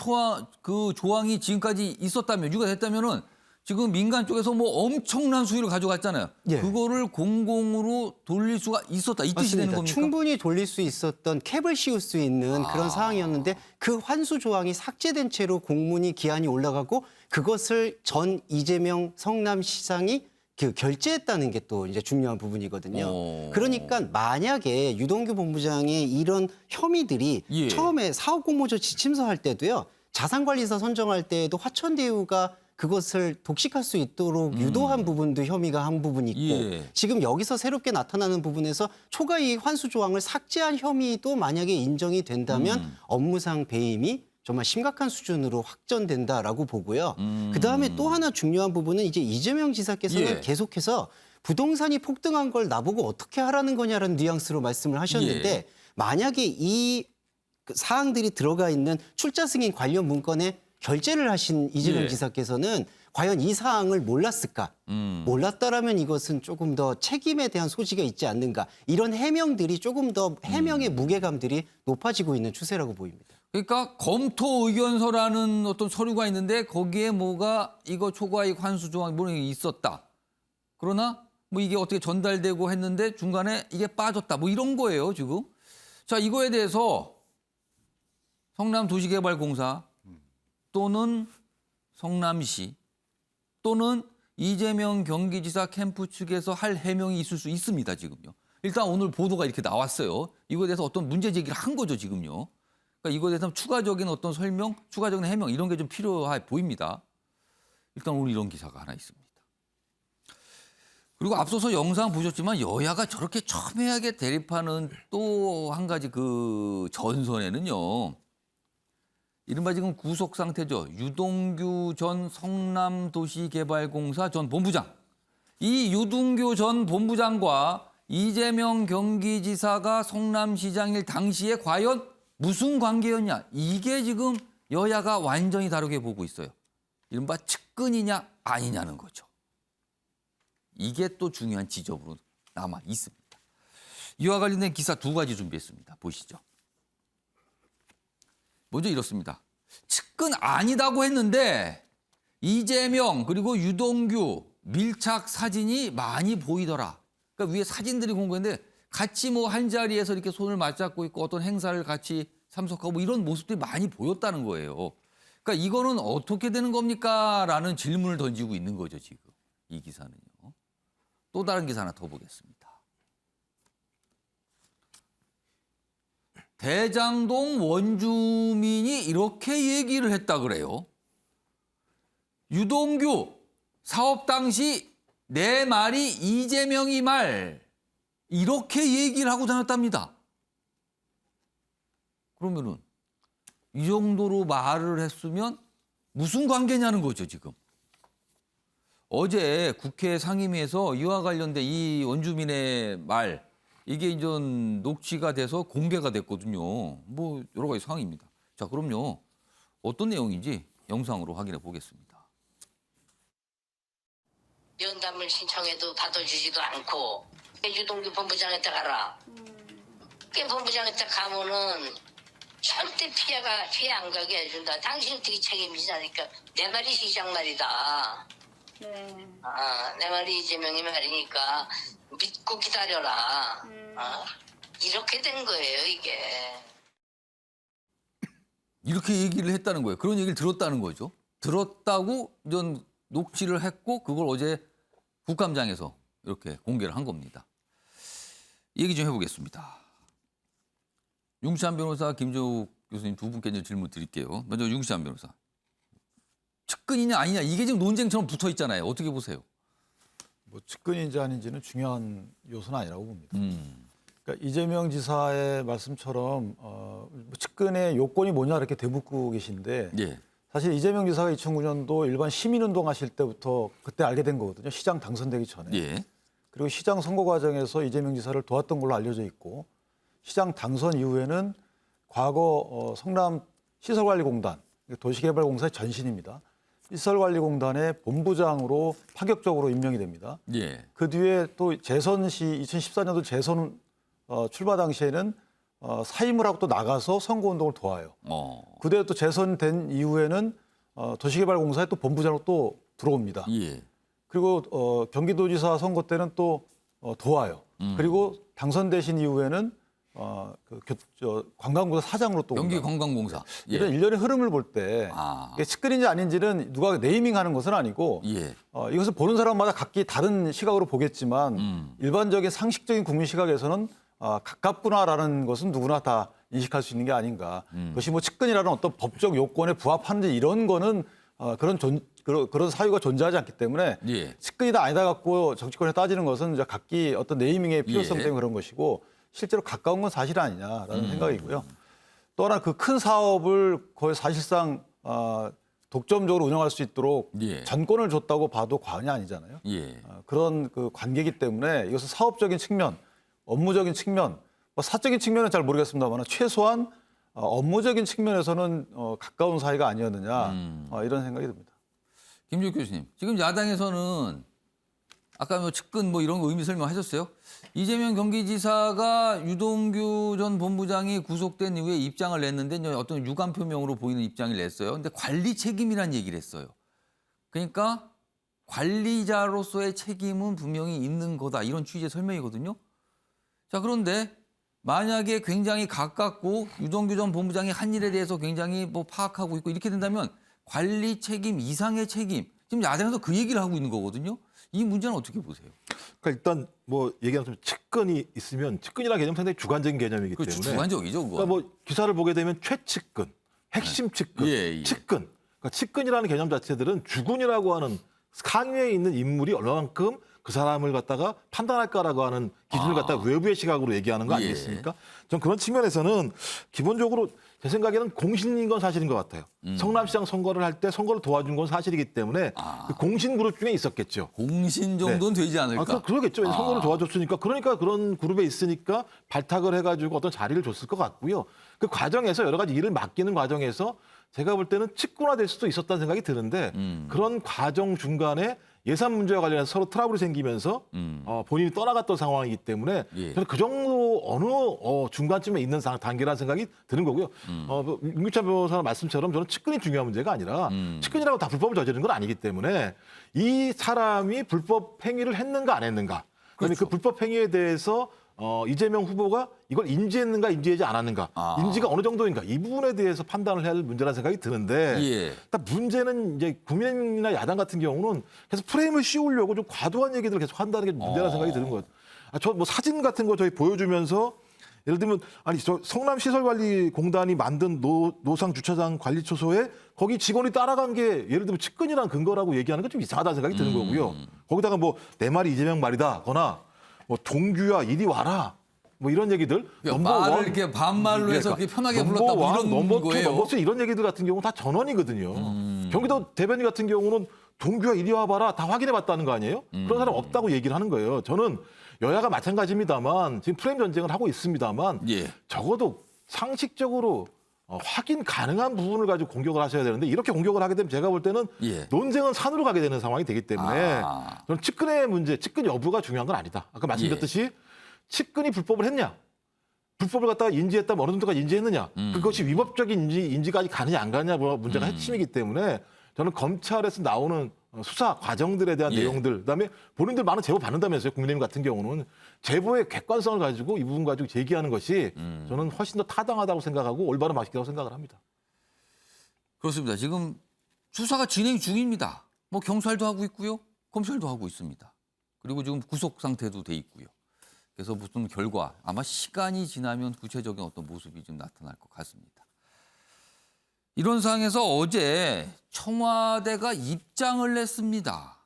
조항이 지금까지 있었다면 유가됐다면은 지금 민간 쪽에서 엄청난 수익을 가져갔잖아요. 예. 그거를 공공으로 돌릴 수가 있었다. 이 뜻이 되는 맞습니다. 겁니까? 충분히 돌릴 수 있었던 캡을 씌울 수 있는 그런 사항이었는데 그 환수 조항이 삭제된 채로 공문이 기한이 올라가고 그것을 전 이재명 성남시장이 결재했다는 게 또 이제 중요한 부분이거든요. 그러니까 만약에 유동규 본부장의 이런 혐의들이 예. 처음에 사업공모조 지침서 할 때도요. 자산관리사 선정할 때에도 화천대유가 그것을 독식할 수 있도록 유도한 부분도 혐의가 한 부분이 있고 예. 지금 여기서 새롭게 나타나는 부분에서 초과이익 환수 조항을 삭제한 혐의도 만약에 인정이 된다면 업무상 배임이 정말 심각한 수준으로 확전된다라고 보고요. 그다음에 또 하나 중요한 부분은 이제 이재명 지사께서는 예. 계속해서 부동산이 폭등한 걸 나보고 어떻게 하라는 거냐라는 뉘앙스로 말씀을 하셨는데 예. 만약에 이 사항들이 들어가 있는 출자 승인 관련 문건에 결재를 하신 이재명 예. 지사께서는 과연 이 사항을 몰랐을까? 몰랐다라면 이것은 조금 더 책임에 대한 소지가 있지 않는가? 이런 해명들이 조금 더 해명의 무게감들이 높아지고 있는 추세라고 보입니다. 그러니까 검토 의견서라는 어떤 서류가 있는데 거기에 뭐가 이거 초과이익 환수 조항이 뭐 있었다. 그러나 이게 어떻게 전달되고 했는데 중간에 이게 빠졌다. 이런 거예요, 지금. 자, 이거에 대해서 성남도시개발공사 또는 성남시 또는 이재명 경기지사 캠프 측에서 할 해명이 있을 수 있습니다, 지금요. 일단 오늘 보도가 이렇게 나왔어요. 이거에 대해서 어떤 문제 제기를 한 거죠, 지금요. 그러니까 이거에 대해서 추가적인 어떤 설명, 추가적인 해명 이런 게 좀 필요해 보입니다. 일단 오늘 이런 기사가 하나 있습니다. 그리고 앞서서 영상 보셨지만 여야가 저렇게 첨예하게 대립하는 또 한 가지 그 전선에는요. 이른바 지금 구속 상태죠. 유동규 전 성남도시개발공사 전 본부장. 이 유동규 전 본부장과 이재명 경기지사가 성남시장일 당시에 과연 무슨 관계였냐. 이게 지금 여야가 완전히 다르게 보고 있어요. 이른바 측근이냐 아니냐는 거죠. 이게 또 중요한 지점으로 남아 있습니다. 이와 관련된 기사 2가지 준비했습니다. 보시죠. 먼저 이렇습니다. 측근 아니다고 했는데 이재명 그리고 유동규 밀착 사진이 많이 보이더라. 그러니까 위에 사진들이 공개했는데 같이 뭐 한 자리에서 이렇게 손을 맞잡고 있고 어떤 행사를 같이 참석하고 뭐 이런 모습들이 많이 보였다는 거예요. 그러니까 이거는 어떻게 되는 겁니까? 라는 질문을 던지고 있는 거죠, 지금. 이 기사는요. 또 다른 기사 하나 더 보겠습니다. 대장동 원주민이 이렇게 얘기를 했다 그래요. 유동규 사업 당시 내 말이 이재명이 말 이렇게 얘기를 하고 다녔답니다. 그러면은 이 정도로 말을 했으면 무슨 관계냐는 거죠, 지금. 어제 국회 상임위에서 이와 관련된 이 원주민의 말 이게 이제 녹취가 돼서 공개가 됐거든요. 뭐 여러 가지 상황입니다. 자, 그럼요. 어떤 내용인지 영상으로 확인해 보겠습니다. 연담을 신청해도 받아주지도 않고 유동규 본부장한테 가라. 그 본부장한테 가면은 절대 피해 안 가게 해준다. 당신 어떻게 책임지냐니까 내 말이 시장 말이다. 네. 내 말이 이재명이 말이니까 믿고 기다려라. 이렇게 된 거예요, 이게. 이렇게 얘기를 했다는 거예요. 그런 얘기를 들었다는 거죠. 들었다고 이전 녹취를 했고 그걸 어제 국감장에서 이렇게 공개를 한 겁니다. 얘기 좀 해보겠습니다. 융시한 변호사, 김조욱 교수님 두 분께 이제 질문 드릴게요. 먼저 융시한 변호사. 측근이냐 아니냐 이게 지금 논쟁처럼 붙어 있잖아요. 어떻게 보세요? 뭐 측근인지 아닌지는 중요한 요소는 아니라고 봅니다. 그러니까 이재명 지사의 말씀처럼 뭐 측근의 요건이 뭐냐 이렇게 되묻고 계신데 예. 사실 이재명 지사가 2009년도 일반 시민운동 하실 때부터 그때 알게 된 거거든요. 시장 당선되기 전에. 예. 그리고 시장 선거 과정에서 이재명 지사를 도왔던 걸로 알려져 있고 시장 당선 이후에는 과거 성남 시설관리공단, 도시개발공사의 전신입니다. 시설관리공단의 본부장으로 파격적으로 임명이 됩니다. 예. 그 뒤에 또 재선 시 2014년도 재선 출마 당시에는 사임을 하고 또 나가서 선거운동을 도와요. 그대로 또 재선된 이후에는 도시개발공사에 또 본부장으로 또 들어옵니다. 예. 그리고 경기도지사 선거 때는 또 도와요. 그리고 당선되신 이후에는 관광부사 사장으로 또 경기 옵니다. 관광공사. 예. 이런 일련의 흐름을 볼 때 이게 측근인지 아닌지는 누가 네이밍하는 것은 아니고 예. 이것을 보는 사람마다 각기 다른 시각으로 보겠지만 일반적인 상식적인 국민 시각에서는 가깝구나라는 것은 누구나 다 인식할 수 있는 게 아닌가. 그것이 뭐 측근이라는 어떤 법적 요건에 부합하는지 이런 거는 그런 사유가 존재하지 않기 때문에 예. 측근이다 아니다 갖고 정치권에 따지는 것은 이제 각기 어떤 네이밍의 필요성 예. 때문에 그런 것이고 실제로 가까운 건 사실 아니냐라는 생각이고요. 또 하나 그 큰 사업을 거의 사실상 독점적으로 운영할 수 있도록 예. 전권을 줬다고 봐도 과언이 아니잖아요. 예. 그런 그 관계이기 때문에 이것은 사업적인 측면, 업무적인 측면, 뭐 사적인 측면은 잘 모르겠습니다만 최소한 업무적인 측면에서는 가까운 사이가 아니었느냐 이런 생각이 듭니다. 김조욱 교수님, 지금 야당에서는 아까 뭐 측근 뭐 이런 거 의미 설명하셨어요? 이재명 경기지사가 유동규 전 본부장이 구속된 이후에 입장을 냈는데 이제 어떤 유감 표명으로 보이는 입장을 냈어요. 근데 관리 책임이란 얘기를 했어요. 그러니까 관리자로서의 책임은 분명히 있는 거다. 이런 취지의 설명이거든요. 자, 그런데 만약에 굉장히 가깝고 유동규 전 본부장이 한 일에 대해서 굉장히 뭐 파악하고 있고 이렇게 된다면 관리 책임 이상의 책임. 지금 야당에서 그 얘기를 하고 있는 거거든요. 이 문제는 어떻게 보세요? 그러니까 일단 뭐 얘기하면 측근이 있으면 측근이라는 개념은 상당히 주관적인 개념이기 그렇죠. 때문에 주관적이죠. 그거. 그러니까 뭐 기사를 보게 되면 최측근, 핵심 측근, 예, 예. 측근. 그러니까 측근이라는 개념 자체들은 주군이라고 하는 상위에 있는 인물이 얼마만큼 그 사람을 갖다가 판단할까라고 하는 기준을 갖다가 외부의 시각으로 얘기하는 거 아니겠습니까? 전 그런 측면에서는 기본적으로 제 생각에는 공신인 건 사실인 것 같아요. 성남시장 선거를 할 때 선거를 도와준 건 사실이기 때문에 그 공신 그룹 중에 있었겠죠. 공신 정도는 되지 않을까? 그러겠죠. 선거를 도와줬으니까. 그러니까 그런 그룹에 있으니까 발탁을 해가지고 어떤 자리를 줬을 것 같고요. 그 과정에서 여러 가지 일을 맡기는 과정에서 제가 볼 때는 직권화될 수도 있었다는 생각이 드는데 그런 과정 중간에 예산 문제와 관련해서 서로 트러블이 생기면서 본인이 떠나갔던 상황이기 때문에 예. 저는 그 정도 어느 중간쯤에 있는 단계라는 생각이 드는 거고요. 윤기찬 변호사 말씀처럼 저는 측근이 중요한 문제가 아니라 측근이라고 다 불법을 저지르는 건 아니기 때문에 이 사람이 불법 행위를 했는가 안 했는가. 그다음에 그 불법 행위에 대해서 이재명 후보가 이걸 인지했는가 인지하지 않았는가 인지가 어느 정도인가 이 부분에 대해서 판단을 해야 할 문제라는 생각이 드는데 예. 딱 문제는 이제 국민이나 야당 같은 경우는 계속 프레임을 씌우려고 좀 과도한 얘기들을 계속 한다는 게 문제라는 생각이 드는 거예요. 저 뭐 사진 같은 거 저희 보여주면서 예를 들면 아니 저 성남시설관리공단이 만든 노상 주차장 관리 초소에 거기 직원이 따라간 게 예를 들면 측근이란 근거라고 얘기하는 건 좀 이상하다는 생각이 드는 거고요. 거기다가 뭐 내 말이 이재명 말이다거나 뭐 동규야 이리 와라 뭐 이런 얘기들 말을 이렇게 반말로 해서 그렇게 편하게 불렀다 뭐 이런 넘버 거예요. 넘버 3 이런 얘기들 같은 경우는 다 전원이거든요. 경기도 대변인 같은 경우는 동규야 이리 와봐라 다 확인해봤다는 거 아니에요? 그런 사람 없다고 얘기를 하는 거예요. 저는 여야가 마찬가지입니다만 지금 프레임 전쟁을 하고 있습니다만 예. 적어도 상식적으로 확인 가능한 부분을 가지고 공격을 하셔야 되는데 이렇게 공격을 하게 되면 제가 볼 때는 예. 논쟁은 산으로 가게 되는 상황이 되기 때문에 저는 측근의 문제, 측근 여부가 중요한 건 아니다. 아까 말씀드렸듯이 측근이 불법을 했냐? 불법을 갖다가 인지했다면 어느 정도까지 인지했느냐? 그것이 위법적인 인지까지 가느냐 안 가느냐 문제가 핵심이기 때문에 저는 검찰에서 나오는 수사 과정들에 대한 내용들, 그다음에 본인들 많은 제보 받는다면서요. 국민의힘 같은 경우는 제보의 객관성을 가지고 이 부분 가지고 제기하는 것이 저는 훨씬 더 타당하다고 생각하고 올바른 방식이라고 생각을 합니다. 그렇습니다. 지금 수사가 진행 중입니다. 뭐 경찰도 하고 있고요. 검찰도 하고 있습니다. 그리고 지금 구속 상태도 돼 있고요. 그래서 무슨 결과 아마 시간이 지나면 구체적인 어떤 모습이 좀 나타날 것 같습니다. 이런 상황에서 어제 청와대가 입장을 냈습니다.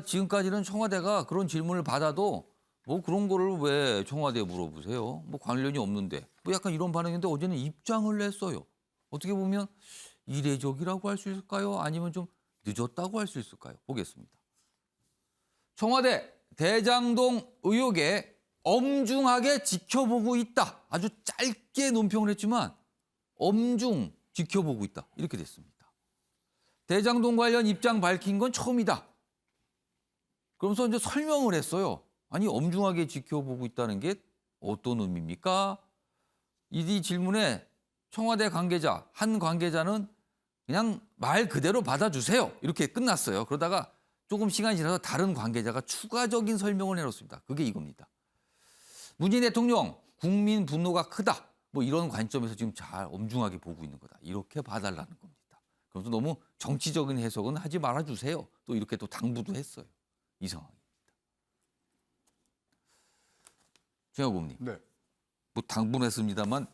지금까지는 청와대가 그런 질문을 받아도 뭐 그런 거를 왜 청와대에 물어보세요? 뭐 관련이 없는데. 뭐 약간 이런 반응인데 어제는 입장을 냈어요. 어떻게 보면 이례적이라고 할 수 있을까요? 아니면 좀 늦었다고 할 수 있을까요? 보겠습니다. 청와대 대장동 의혹에 엄중하게 지켜보고 있다. 아주 짧게 논평을 했지만 엄중 지켜보고 있다. 이렇게 됐습니다. 대장동 관련 입장 밝힌 건 처음이다. 그러면서 이제 설명을 했어요. 아니 엄중하게 지켜보고 있다는 게 어떤 의미입니까? 이 질문에 청와대 관계자, 한 관계자는 그냥 말 그대로 받아주세요. 이렇게 끝났어요. 그러다가 조금 시간이 지나서 다른 관계자가 추가적인 설명을 해놓습니다. 그게 이겁니다. 문재인 대통령 국민 분노가 크다. 뭐 이런 관점에서 지금 잘 엄중하게 보고 있는 거다. 이렇게 봐달라는 겁니다. 그래서 너무 정치적인 해석은 하지 말아주세요. 또 이렇게 또 당부도 했어요. 이 상황입니다. 최영국님, 네. 뭐 당부는 했습니다만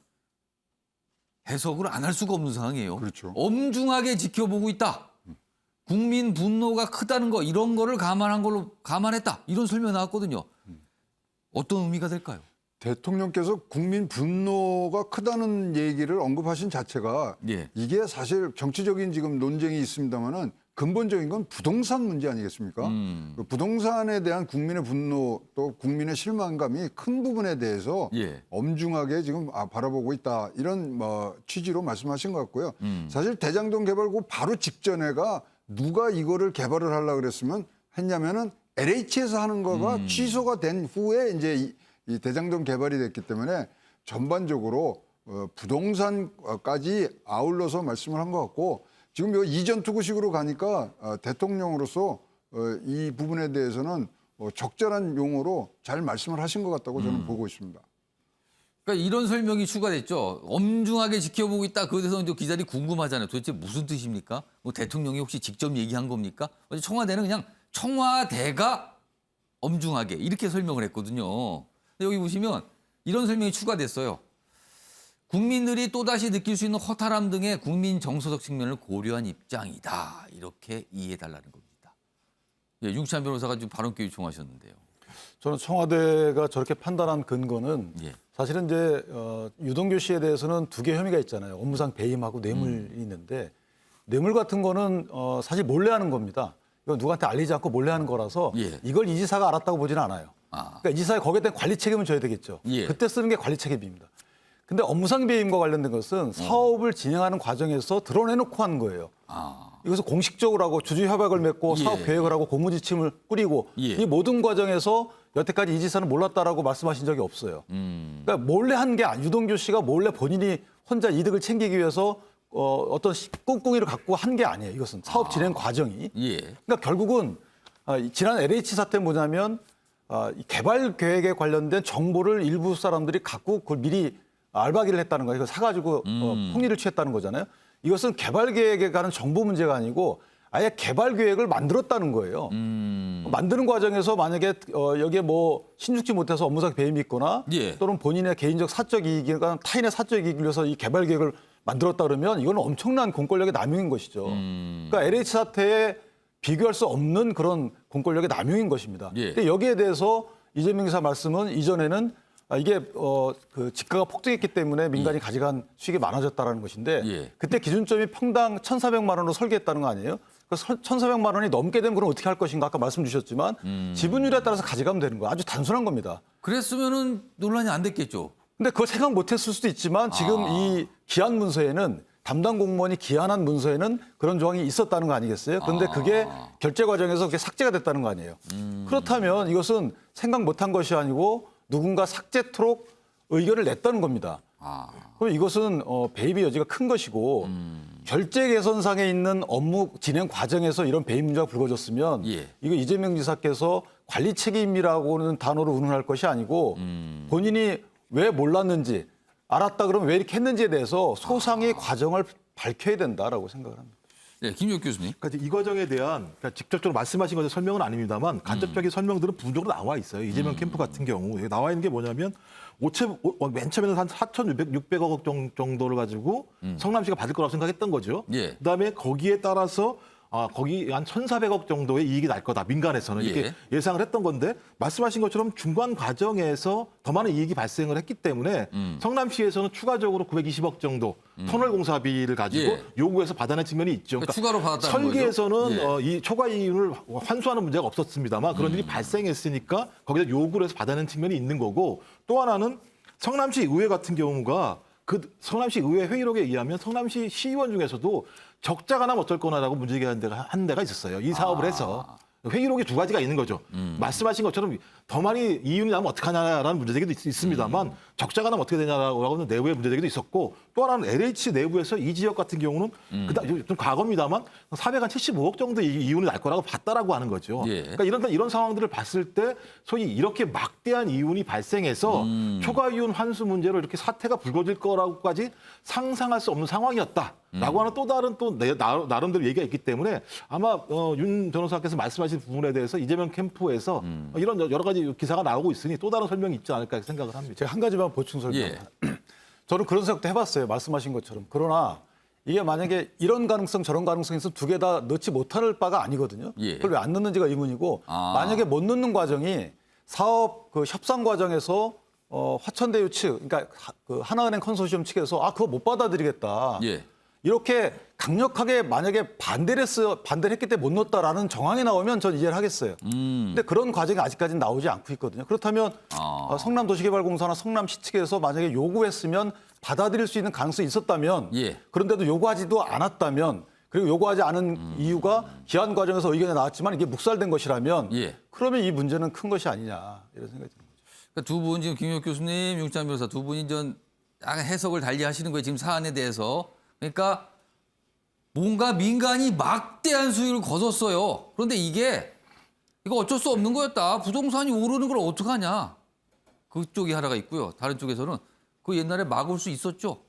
해석을 안 할 수가 없는 상황이에요. 그렇죠. 엄중하게 지켜보고 있다. 국민 분노가 크다는 거 이런 거를 감안했다. 이런 설명 나왔거든요. 어떤 의미가 될까요? 대통령께서 국민 분노가 크다는 얘기를 언급하신 자체가 예. 이게 사실 정치적인 지금 논쟁이 있습니다만은 근본적인 건 부동산 문제 아니겠습니까? 그 부동산에 대한 국민의 분노 또 국민의 실망감이 큰 부분에 대해서 예. 엄중하게 지금 바라보고 있다 이런 취지로 말씀하신 것 같고요. 사실 대장동 개발고 바로 직전에가 누가 이거를 개발을 하려고 그랬으면 했냐면은 LH에서 하는 거가 취소가 된 후에 이제 이 대장동 개발이 됐기 때문에 전반적으로 부동산까지 아울러서 말씀을 한 것 같고 지금 요 이전 투구식으로 가니까 대통령으로서 이 부분에 대해서는 적절한 용어로 잘 말씀을 하신 것 같다고 저는 보고 있습니다. 그러니까 이런 설명이 추가됐죠. 엄중하게 지켜보고 있다. 그에 대해서 이제 기자들이 궁금하잖아요. 도대체 무슨 뜻입니까? 뭐 대통령이 혹시 직접 얘기한 겁니까? 어제 청와대는 그냥 청와대가 엄중하게 이렇게 설명을 했거든요. 여기 보시면 이런 설명이 추가됐어요. 국민들이 또다시 느낄 수 있는 허탈함 등의 국민 정서적 측면을 고려한 입장이다. 이렇게 이해해달라는 겁니다. 예, 윤기찬 변호사가 지금 발언 기회 요청하셨는데요. 저는 청와대가 저렇게 판단한 근거는 예. 사실은 이제 유동규 씨에 대해서는 두 개 혐의가 있잖아요. 업무상 배임하고 뇌물이 있는데 뇌물 같은 거는 사실 몰래 하는 겁니다. 이건 누구한테 알리지 않고 몰래 하는 거라서 예. 이걸 이 지사가 알았다고 보지는 않아요. 그러니까 이 지사의 거기에 대한 관리 책임은 져야 되겠죠. 예. 그때 쓰는 게 관리 책임입니다. 근데 업무상 배임과 관련된 것은 사업을 진행하는 과정에서 드러내놓고 한 거예요. 이것을 공식적으로 하고 주주 협약을 맺고 예. 사업 계획을 하고 공무지침을 꾸리고 예. 이 모든 과정에서 여태까지 이 지사는 몰랐다라고 말씀하신 적이 없어요. 그러니까 몰래 한 게 유동규 씨가 몰래 본인이 혼자 이득을 챙기기 위해서 어떤 꿍꿍이를 갖고 한 게 아니에요. 이것은 사업 진행 과정이. 예. 그러니까 결국은 지난 LH 사태는 뭐냐면 이 개발 계획에 관련된 정보를 일부 사람들이 갖고 그걸 미리 알바기를 했다는 거예요. 이거 사가지고 폭리를 취했다는 거잖아요. 이것은 개발 계획에 관한 정보 문제가 아니고 아예 개발 계획을 만들었다는 거예요. 만드는 과정에서 만약에 여기에 뭐 신중치 못해서 업무상 배임이 있거나 예. 또는 본인의 개인적 사적 이익이나 타인의 사적 이익을 위해서 이 개발 계획을 만들었다 그러면 이거는 엄청난 공권력의 남용인 것이죠. 그러니까 LH 사태에 비교할 수 없는 그런 공권력의 남용인 것입니다. 예. 근데 여기에 대해서 이재명 기사 말씀은 이전에는 이게 그 지가가 폭등했기 때문에 민간이 가져간 수익이 많아졌다라는 것인데 예. 그때 기준점이 평당 1,400만 원으로 설계했다는 거 아니에요? 그래서 1,400만 원이 넘게 되면 그럼 어떻게 할 것인가 아까 말씀 주셨지만 지분율에 따라서 가져가면 되는 거예요. 아주 단순한 겁니다. 그랬으면은 논란이 안 됐겠죠. 근데 그걸 생각 못했을 수도 있지만 지금 이 기한 문서에는 담당 공무원이 기한한 문서에는 그런 조항이 있었다는 거 아니겠어요? 그런데 그게 결제 과정에서 그게 삭제가 됐다는 거 아니에요? 그렇다면 이것은 생각 못한 것이 아니고 누군가 삭제토록 의견을 냈다는 겁니다. 그럼 이것은 배임의 여지가 큰 것이고 결제 개선상에 있는 업무 진행 과정에서 이런 배임 문제가 불거졌으면 예. 이거 이재명 지사께서 관리 책임이라고는 단어로 운운할 것이 아니고 본인이 왜 몰랐는지 알았다 그러면 왜 이렇게 했는지에 대해서 소상의 과정을 밝혀야 된다라고 생각을 합니다. 네, 김yok 교수님. 그러니까 이 과정에 대한 그러니까 직접적으로 말씀하신 것의 설명은 아닙니다만 간접적인 설명들은 부분적으로 나와 있어요. 이재명 캠프 같은 경우 여기 나와 있는 게 뭐냐면 맨 처음에는 한 4,600억 정도를 가지고 성남시가 받을 거라고 생각했던 거죠. 예. 그다음에 거기에 따라서 거기 한 1,400억 정도의 이익이 날 거다. 민간에서는 이렇게 예상을 했던 건데 말씀하신 것처럼 중간 과정에서 더 많은 이익이 발생을 했기 때문에 성남시에서는 추가적으로 920억 정도 터널 공사비를 가지고 예. 요구해서 받아낸 측면이 있죠. 그러니까 추가로 받았다는 설계에서는 거죠? 이 초과 이윤을 환수하는 문제가 없었습니다만 그런 일이 발생했으니까 거기다 요구를 해서 받아낸 측면이 있는 거고 또 하나는 성남시 의회 같은 경우가 그 성남시 의회 회의록에 의하면 성남시 시의원 중에서도 적자가 나면 어쩔 거나라고 문제제기한 한 데가 있었어요. 이 사업을 해서. 회의록이 두 가지가 있는 거죠. 말씀하신 것처럼 더 많이 이윤이 나면 어떡하냐라는 문제제기도 있습니다만 적자가 나면 어떻게 되냐라고 하는 내부의 문제제기도 있었고 또 하나는 LH 내부에서 이 지역 같은 경우는 좀 과거입니다만 475억 정도 이윤이 날 거라고 봤다라고 하는 거죠. 예. 그러니까 이런 상황들을 봤을 때 소위 이렇게 막대한 이윤이 발생해서 초과 이윤 환수 문제로 이렇게 사태가 불거질 거라고까지 상상할 수 없는 상황이었다라고 하는 또 다른 나름대로 얘기가 있기 때문에 아마 윤 변호사께서 말씀하신 부분에 대해서 이재명 캠프에서 이런 여러 가지 기사가 나오고 있으니 또 다른 설명이 있지 않을까 생각을 합니다. 제가 한 가지만 보충 설명. 예. 저는 그런 생각도 해봤어요. 말씀하신 것처럼. 그러나 이게 만약에 이런 가능성 저런 가능성이 있어 두 개 다 넣지 못할 바가 아니거든요. 예. 그걸 왜 안 넣는지가 의문이고 만약에 못 넣는 과정이 사업 그 협상 과정에서 화천대유 측, 그러니까 그 하나은행 컨소시엄 측에서 그거 못 받아들이겠다. 예. 이렇게 강력하게 만약에 반대를 했기 때문에 못 넣었다라는 정황이 나오면 전 이해를 하겠어요. 근데 그런 과정이 아직까지는 나오지 않고 있거든요. 그렇다면 성남도시개발공사나 성남시 측에서 만약에 요구했으면 받아들일 수 있는 가능성이 있었다면 예. 그런데도 요구하지도 않았다면 그리고 요구하지 않은 이유가 기한 과정에서 의견이 나왔지만 이게 묵살된 것이라면 예. 그러면 이 문제는 큰 것이 아니냐 이런 생각이 듭니다. 그러니까 두 분 지금 김yok 교수님, 윤옥찬 변호사 두 분이 좀 약간 해석을 달리하시는 거예요. 지금 사안에 대해서. 그러니까 뭔가 민간이 막대한 수익을 거뒀어요. 그런데 이거 어쩔 수 없는 거였다. 부동산이 오르는 걸 어떡하냐. 그쪽이 하나가 있고요. 다른 쪽에서는 그 옛날에 막을 수 있었죠.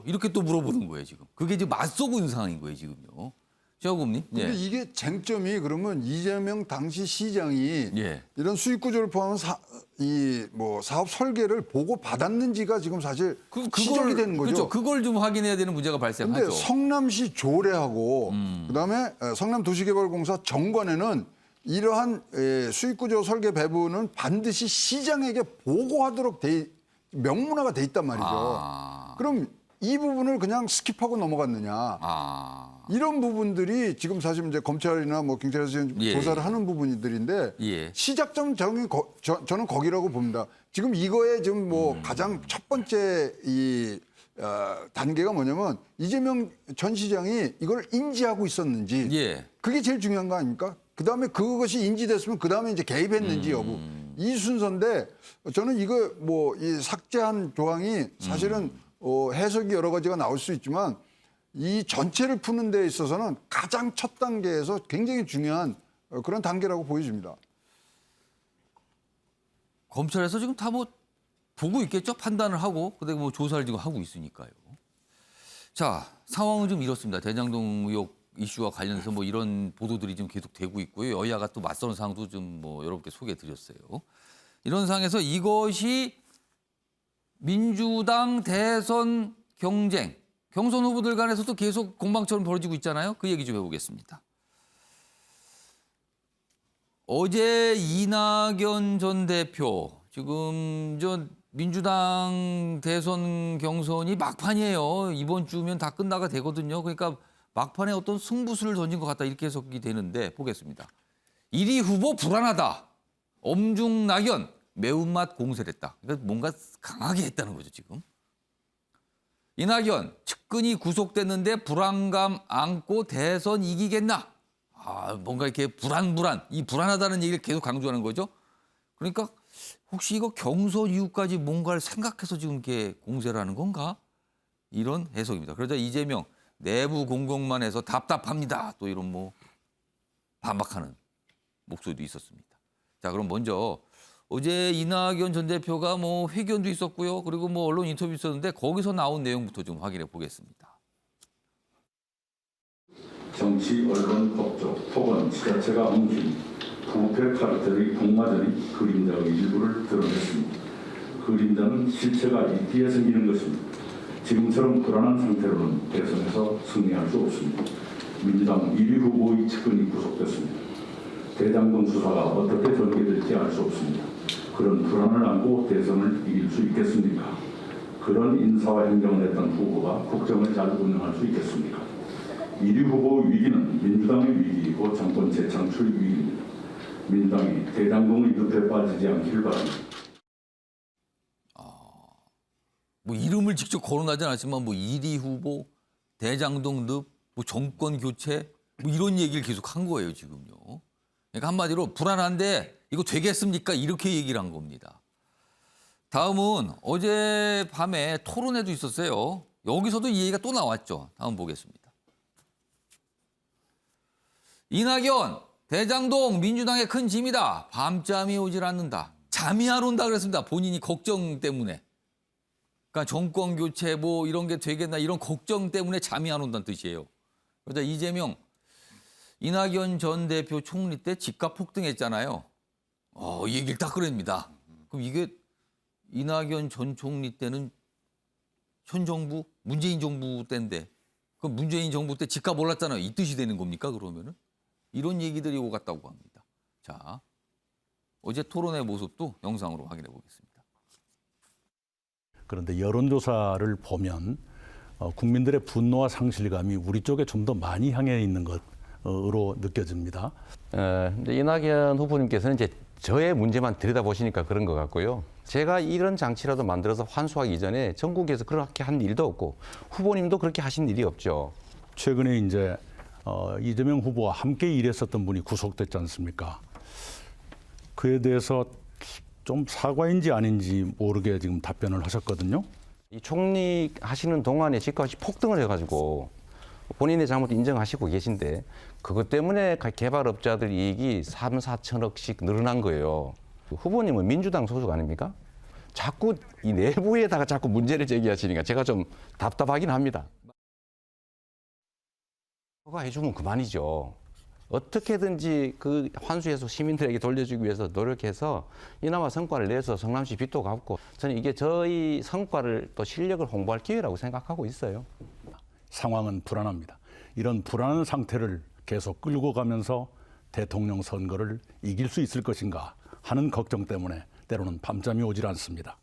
이렇게 또 물어보는 거예요, 지금. 그게 지금 맞서고 있는 상황인 거예요, 지금요. 최하고님. 근데 이게 쟁점이 그러면 이재명 당시 시장이 예. 이런 수익 구조를 포함한 사업 설계를 보고 받았는지가 지금 사실 지적이 되는 거죠. 그렇죠. 그걸 좀 확인해야 되는 문제가 발생하죠. 근데 성남시 조례하고 그다음에 성남도시개발공사 정관에는 이러한 수익구조 설계 배분은 반드시 시장에게 보고하도록 명문화가 돼 있단 말이죠. 그럼 이 부분을 그냥 스킵하고 넘어갔느냐. 이런 부분들이 지금 사실 이제 검찰이나 뭐 경찰에서 예. 조사를 하는 부분들인데 예. 시작점 저는 거기라고 봅니다. 지금 이거에 지금 뭐 가장 첫 번째 단계가 뭐냐면 이재명 전 시장이 이걸 인지하고 있었는지 예. 그게 제일 중요한 거 아닙니까? 그다음에 그것이 인지됐으면 그다음에 이제 개입했는지 여부 이 순서인데 저는 이거 뭐 이 삭제한 조항이 사실은 해석이 여러 가지가 나올 수 있지만 이 전체를 푸는 데 있어서는 가장 첫 단계에서 굉장히 중요한 그런 단계라고 보여집니다. 검찰에서 지금 다 뭐 보고 있겠죠? 판단을 하고 근데 뭐 조사를 지금 하고 있으니까요. 자, 상황은 좀 이렇습니다. 대장동 의혹 이슈와 관련해서 뭐 이런 보도들이 좀 계속 되고 있고요. 여야가 또 맞서는 상황도 좀 뭐 여러분께 소개해드렸어요. 이런 상황에서 이것이 민주당 대선 경쟁, 경선 후보들 간에서도 계속 공방처럼 벌어지고 있잖아요. 그 얘기 좀 해보겠습니다. 어제 이낙연 전 대표, 지금 민주당 대선 경선이 막판이에요. 이번 주면 다 끝나가 되거든요. 그러니까 막판에 어떤 승부수를 던진 것 같다 이렇게 해석이 되는데 보겠습니다. 1위 후보 불안하다. 엄중낙연 매운맛 공세했다. 그러니까 뭔가 강하게 했다는 거죠 지금. 이낙연 측근이 구속됐는데 불안감 안고 대선 이기겠나? 뭔가 이렇게 이 불안하다는 얘기를 계속 강조하는 거죠. 그러니까 혹시 이거 경선 이후까지 뭔가를 생각해서 지금 이렇게 공세를 하는 건가? 이런 해석입니다. 그러자 이재명 내부 공격만 해서 답답합니다. 또 이런 뭐 반박하는 목소리도 있었습니다. 자, 그럼 먼저 어제 이낙연 전 대표가 뭐 회견도 있었고요. 그리고 뭐 언론 인터뷰 있었는데 거기서 나온 내용부터 좀 확인해 보겠습니다. 정치, 언론, 법조, 토건, 지자체가 엉킨 부패 카르텔의 복마전이 그림자의 일부를 드러냈습니다. 그림자는 실체가 뒤에 생기는 것입니다. 지금처럼 불안한 상태로는 대선에서 승리할 수 없습니다. 민주당 1위 후보의 측근이 구속됐습니다. 대장동 수사가 어떻게 전개될지 알 수 없습니다. 그런 불안을 안고 대선을 이길 수 있겠습니까? 그런 인사와 행정을 했던 후보가 국정을 잘 운영할 수 있겠습니까? 1위 후보 위기는 민주당의 위기이고 정권 재창출 위기입니다. 민주당이 대장동의 늪에 빠지지 않기를 바랍니다. 뭐 이름을 직접 거론하지 않았지만 뭐 1위 후보, 대장동 늪, 뭐 정권 교체 뭐 이런 얘기를 계속 한 거예요 지금요. 그러니까 한마디로 불안한데 이거 되겠습니까? 이렇게 얘기를 한 겁니다. 다음은 어제 밤에 토론회도 있었어요. 여기서도 이 얘기가 또 나왔죠. 다음 보겠습니다. 이낙연, 대장동 민주당의 큰 짐이다. 밤잠이 오질 않는다. 잠이 안 온다 그랬습니다. 본인이 걱정 때문에. 그러니까 정권 교체 뭐 이런 게 되겠나 이런 걱정 때문에 잠이 안 온다는 뜻이에요. 그러자 이재명, 이낙연 전 대표 총리 때 집값 폭등했잖아요. 이 얘기를 딱 꺼냅니다. 그럼 이게 이낙연 전 총리 때는 현 정부, 문재인 정부 때인데 그럼 문재인 정부 때 집값 올랐잖아요. 이 뜻이 되는 겁니까 그러면은? 이런 얘기들이 오갔다고 합니다. 자, 어제 토론회 모습도 영상으로 확인해 보겠습니다. 그런데 여론조사를 보면 국민들의 분노와 상실감이 우리 쪽에 좀 더 많이 향해 있는 것으로 느껴집니다. 이제 이낙연 후보님께서는 이제 저의 문제만 들여다보시니까 그런 것 같고요. 제가 이런 장치라도 만들어서 환수하기 이전에 전국에서 그렇게 한 일도 없고 후보님도 그렇게 하신 일이 없죠. 최근에 이제 이재명 후보와 함께 일했었던 분이 구속됐지 않습니까? 그에 대해서 좀 사과인지 아닌지 모르게 지금 답변을 하셨거든요. 이 총리 하시는 동안에 집값이 폭등을 해가지고 본인의 잘못 인정하시고 계신데 그것 때문에 개발업자들 이익이 3, 4천억씩 늘어난 거예요. 후보님은 민주당 소속 아닙니까? 자꾸 이 내부에다가 자꾸 문제를 제기하시니까 제가 좀 답답하긴 합니다. 허가해주면 그만이죠. 어떻게든지 그 환수해서 시민들에게 돌려주기 위해서 노력해서 이나마 성과를 내서 성남시 빚도 갚고 저는 이게 저희 성과를 또 실력을 홍보할 기회라고 생각하고 있어요. 상황은 불안합니다. 이런 불안한 상태를 계속 끌고 가면서 대통령 선거를 이길 수 있을 것인가 하는 걱정 때문에 때로는 밤잠이 오질 않습니다.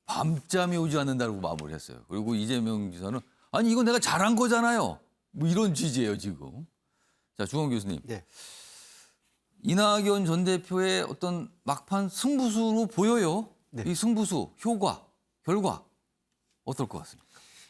밤잠이 오지 않는다고 마무리했어요. 그리고 이재명 지사는 아니 이건 내가 잘한 거잖아요. 뭐 이런 취지예요 지금. 자 주원 교수님. 네. 이낙연 전 대표의 어떤 막판 승부수로 보여요. 네. 이 승부수 효과 결과 어떨 것 같습니까?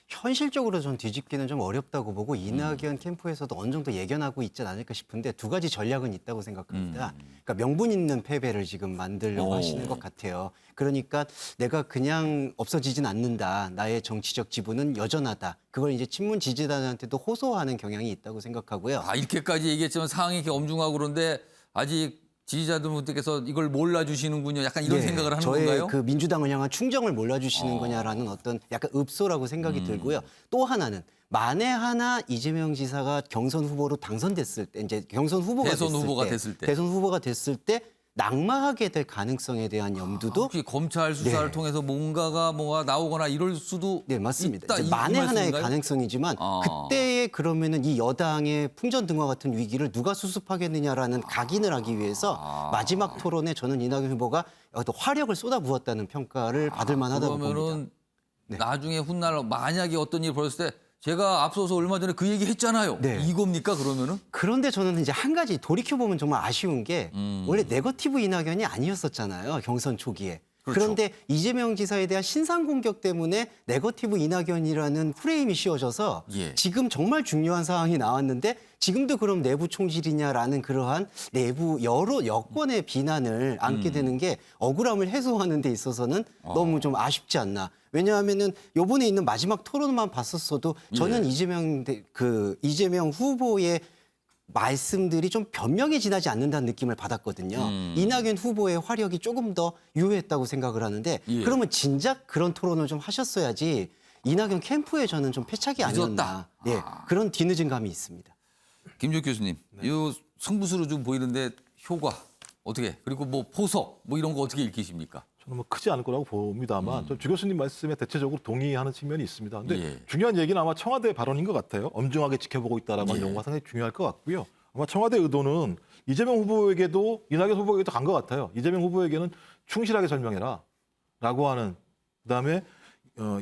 현실적으로 전 뒤집기는 좀 어렵다고 보고 이낙연 캠프에서도 어느 정도 예견하고 있지 않을까 싶은데 두 가지 전략은 있다고 생각합니다. 그러니까 명분 있는 패배를 지금 만들려고 하시는 것 같아요. 그러니까 내가 그냥 없어지진 않는다. 나의 정치적 지분은 여전하다. 그걸 이제 친문 지지단한테도 호소하는 경향이 있다고 생각하고요. 아 이렇게까지 얘기했지만 상황이 이렇게 엄중하고 그런데 아직 지지자들분들께서 이걸 몰라주시는군요. 약간 이런 생각을 하는 저의 건가요? 그 민주당을 향한 충정을 몰라주시는 거냐라는 어떤 약간 읍소라고 생각이 들고요. 또 하나는 만에 하나 이재명 지사가 경선 후보로 당선됐을 때, 이제 경선 후보가 대선 후보가 됐을 때 낙마하게 될 가능성에 대한 염두도 혹시 검찰 수사를 통해서 뭐가 나오거나 이럴 수도 네, 맞습니다. 있다. 이제 이 만에 하나의 말씀인가요? 가능성이지만 그때에 그러면은 이 여당의 풍전등화 같은 위기를 누가 수습하겠느냐라는 각인을 하기 위해서 마지막 토론에 저는 이낙연 후보가 또 화력을 쏟아부었다는 평가를 받을 만하다고 봅니다. 그러면은 나중에 훗날 만약에 어떤 일이 벌어졌을 때 제가 앞서서 얼마 전에 그 얘기 했잖아요. 네. 이겁니까 그러면은? 그런데 저는 이제 한 가지 돌이켜보면 정말 아쉬운 게 원래 네거티브 이낙연이 아니었었잖아요. 경선 초기에. 그렇죠. 그런데 이재명 지사에 대한 신상 공격 때문에 네거티브 이낙연이라는 프레임이 씌워져서 예. 지금 정말 중요한 상황이 나왔는데 지금도 그럼 내부 총질이냐라는 그러한 내부 여러 여권의 비난을 안게 되는 게 억울함을 해소하는 데 있어서는 너무 좀 아쉽지 않나. 왜냐하면은 요번에 있는 마지막 토론만 봤었어도 저는 이재명 후보의 말씀들이 좀 변명에 지나지 않는다는 느낌을 받았거든요. 이낙연 후보의 화력이 조금 더 유효했다고 생각을 하는데 그러면 진작 그런 토론을 좀 하셨어야지 이낙연 캠프에 저는 좀 패착이 아니었나. 네, 그런 뒤늦은 감이 있습니다. 김종 교수님, 이 승부수로 좀 보이는데 효과 어떻게? 그리고 뭐 포석 뭐 이런 거 어떻게 읽히십니까? 저는 뭐 크지 않을 거라고 봅니다만 좀 주 교수님 말씀에 대체적으로 동의하는 측면이 있습니다. 근데 예. 중요한 얘기는 아마 청와대 발언인 것 같아요. 엄중하게 지켜보고 있다라고 하는 용어가 상당히 중요할 것 같고요. 아마 청와대 의도는 이재명 후보에게도 이낙연 후보에게도 간 것 같아요. 이재명 후보에게는 충실하게 설명해라라고 하는 그다음에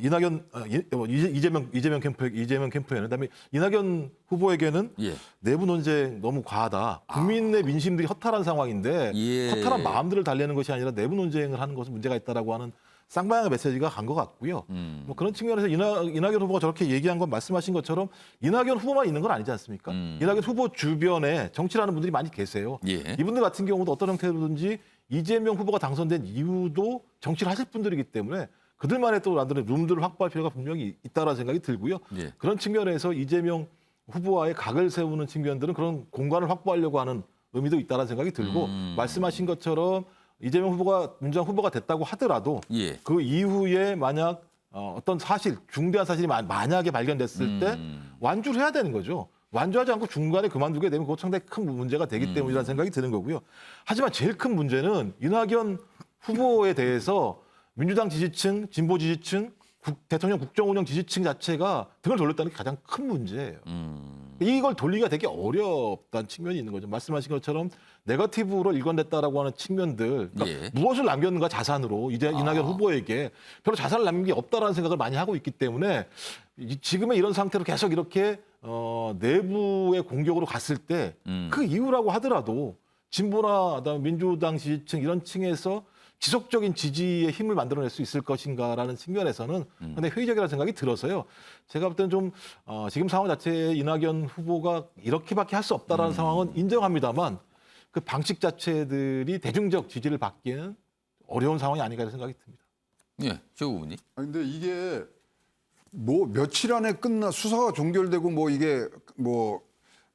이재명 캠프에는 그다음에 이낙연 후보에게는 내부 논쟁 너무 과하다. 국민의 민심들이 허탈한 상황인데 허탈한 마음들을 달래는 것이 아니라 내부 논쟁을 하는 것은 문제가 있다라고 하는 쌍방향의 메시지가 간 것 같고요. 뭐 그런 측면에서 이낙연 후보가 저렇게 얘기한 건 말씀하신 것처럼 이낙연 후보만 있는 건 아니지 않습니까? 이낙연 후보 주변에 정치를 하는 분들이 많이 계세요. 이분들 같은 경우도 어떤 형태로든지 이재명 후보가 당선된 이유도 정치를 하실 분들이기 때문에 그들만의 또 나름대로 룸들을 확보할 필요가 분명히 있다라는 생각이 들고요. 그런 측면에서 이재명 후보와의 각을 세우는 측면들은 그런 공간을 확보하려고 하는 의미도 있다라는 생각이 들고 말씀하신 것처럼 이재명 후보가 민주당 후보가 됐다고 하더라도 그 이후에 만약 어떤 사실 중대한 사실이 만약에 발견됐을 때 완주를 해야 되는 거죠. 완주하지 않고 중간에 그만두게 되면 그것 상당히 큰 문제가 되기 때문이라는 생각이 드는 거고요. 하지만 제일 큰 문제는 이낙연 후보에 대해서 민주당 지지층, 진보 지지층, 대통령 국정운영 지지층 자체가 등을 돌렸다는 게 가장 큰 문제예요. 이걸 돌리기가 되게 어렵다는 측면이 있는 거죠. 말씀하신 것처럼 네거티브로 일관됐다라고 하는 측면들, 그러니까 무엇을 남겼는가 자산으로 이낙연 후보에게 별로 자산을 남긴 게 없다라는 생각을 많이 하고 있기 때문에 지금의 이런 상태로 계속 이렇게 내부의 공격으로 갔을 때 그 이유라고 하더라도 진보나 그다음에 민주당 지지층 이런 층에서 지속적인 지지의 힘을 만들어낼 수 있을 것인가라는 측면에서는 상당히 회의적이라는 생각이 들어서요. 제가 볼 때는 좀 지금 상황 자체에 이낙연 후보가 이렇게밖에 할 수 없다라는 상황은 인정합니다만 그 방식 자체들이 대중적 지지를 받기에는 어려운 상황이 아닌가 생각이 듭니다. 예, 조 의원님. 근데 이게 뭐 며칠 안에 수사가 종결되고 뭐 이게 뭐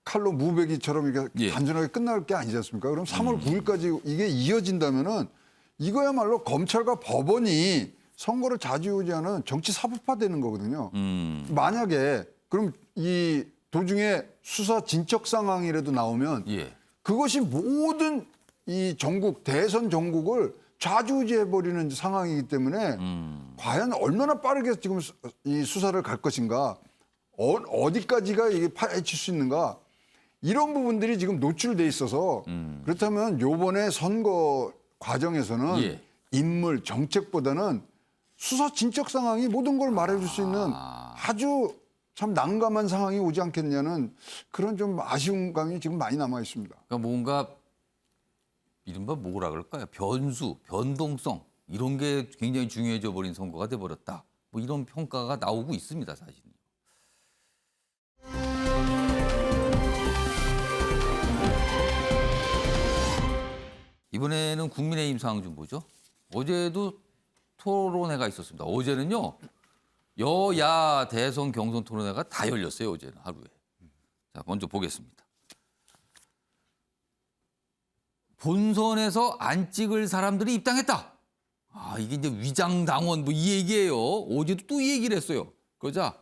칼로 무배기처럼 이게 단순하게 끝날 게 아니지 않습니까? 그럼 3월 9일까지 이게 이어진다면은 이거야말로 검찰과 법원이 선거를 좌지우지하는 정치 사법화되는 거거든요. 만약에 그럼 이 도중에 수사 진척 상황이라도 나오면 그것이 모든 이 전국 대선 전국을 좌지우지해버리는 상황이기 때문에 과연 얼마나 빠르게 지금 이 수사를 갈 것인가, 어디까지가 이게 파헤칠 수 있는가. 이런 부분들이 지금 노출돼 있어서 그렇다면 요번에 선거 과정에서는 예. 인물 정책보다는 수사 진척 상황이 모든 걸 말해줄 수 있는 아주 참 난감한 상황이 오지 않겠냐는 그런 좀 아쉬운 감이 지금 많이 남아 있습니다. 그러니까 뭔가 이른바 뭐라 그럴까요? 변수, 변동성 이런 게 굉장히 중요해져 버린 선거가 돼 버렸다. 뭐 이런 평가가 나오고 있습니다, 사실. 이번에는 국민의힘 상황 좀 보죠. 어제도 토론회가 있었습니다. 어제는요. 여야 대선 경선 토론회가 다 열렸어요. 어제는 하루에. 자, 먼저 보겠습니다. 본선에서 안 찍을 사람들이 입당했다. 아, 이게 이제 위장 당원 뭐 이 얘기예요. 어제도 또 이 얘기를 했어요. 그러자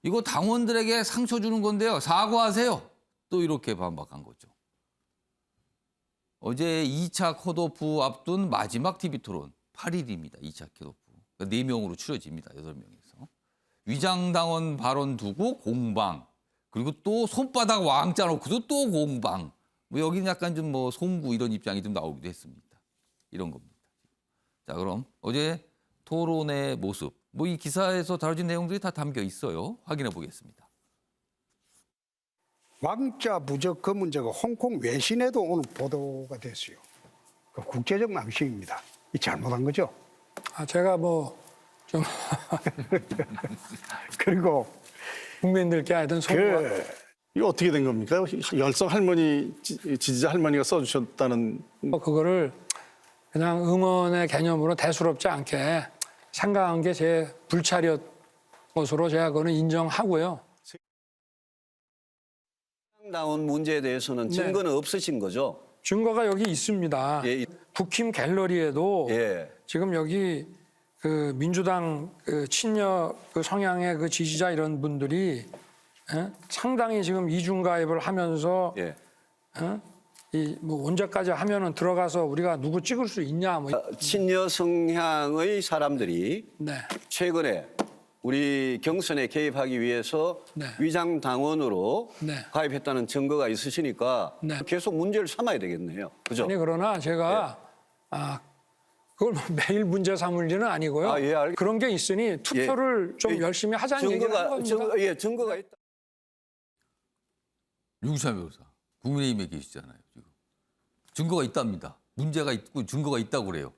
이거 당원들에게 상처 주는 건데요. 사과하세요. 또 이렇게 반박한 거죠. 어제 2차 컷오프 앞둔 마지막 TV 토론 8일입니다. 2차 컷오프. 그러니까 4명으로 추려집니다. 8명에서. 위장당원 발언 두고 공방. 그리고 또 손바닥 왕자 놓고도 또 공방. 뭐 여기는 약간 좀 뭐 송구 이런 입장이 좀 나오기도 했습니다. 이런 겁니다. 자, 그럼 어제 토론의 모습. 뭐 이 기사에서 다뤄진 내용들이 다 담겨 있어요. 확인해 보겠습니다. 왕자 부적 그 문제가 홍콩 외신에도 오늘 보도가 됐어요. 그 국제적 망신입니다. 이 잘못한 거죠. 제가 뭐 좀 그리고 국민들께 하여튼 송구가 이거 어떻게 된 겁니까? 열성 할머니 지지자 할머니가 써주셨다는 그거를 그냥 응원의 개념으로 대수롭지 않게 생각한 게 제 불찰이었 것으로 제가 그거는 인정하고요. 나온 문제에 대해서는 증거는 없으신 거죠? 증거가 여기 있습니다. 예. 국힘 갤러리에도 예. 지금 여기 그 민주당 그 친여 그 성향의 그 지지자 이런 분들이 상당히 지금 이중 가입을 하면서 예. 이 뭐 언제까지 하면은 들어가서 우리가 누구 찍을 수 있냐 뭐 친여 성향의 사람들이 네. 최근에 우리 경선에 개입하기 위해서 네. 위장 당원으로 네. 가입했다는 증거가 있으시니까 네. 계속 문제를 삼아야 되겠네요. 그죠? 아니 그러나 제가 그걸 뭐 매일 문제 삼을 일은 아니고요. 아, 예, 그런 게 있으니 투표를 좀 열심히 하자는 얘기를 하는 겁니다. 증거가 있다. 유기찬 변호사, 국민의힘에 계시잖아요. 지금. 증거가 있답니다. 문제가 있고 증거가 있다고 그래요.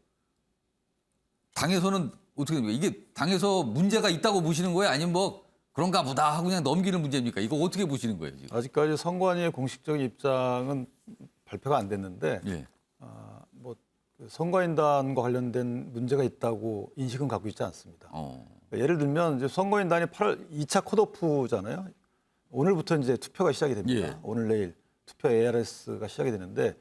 당에서는 어떻게 됩니까? 이게 당에서 문제가 있다고 보시는 거예요? 아니면 뭐 그런가 보다 하고 그냥 넘기는 문제입니까? 이거 어떻게 보시는 거예요? 지금? 아직까지 선관위의 공식적인 입장은 발표가 안 됐는데 예. 뭐 선거인단과 관련된 문제가 있다고 인식은 갖고 있지 않습니다. 그러니까 예를 들면 이제 선거인단이 8월 2차 컷오프잖아요. 오늘부터 이제 투표가 시작이 됩니다. 예. 오늘 내일 투표 ARS가 시작이 되는데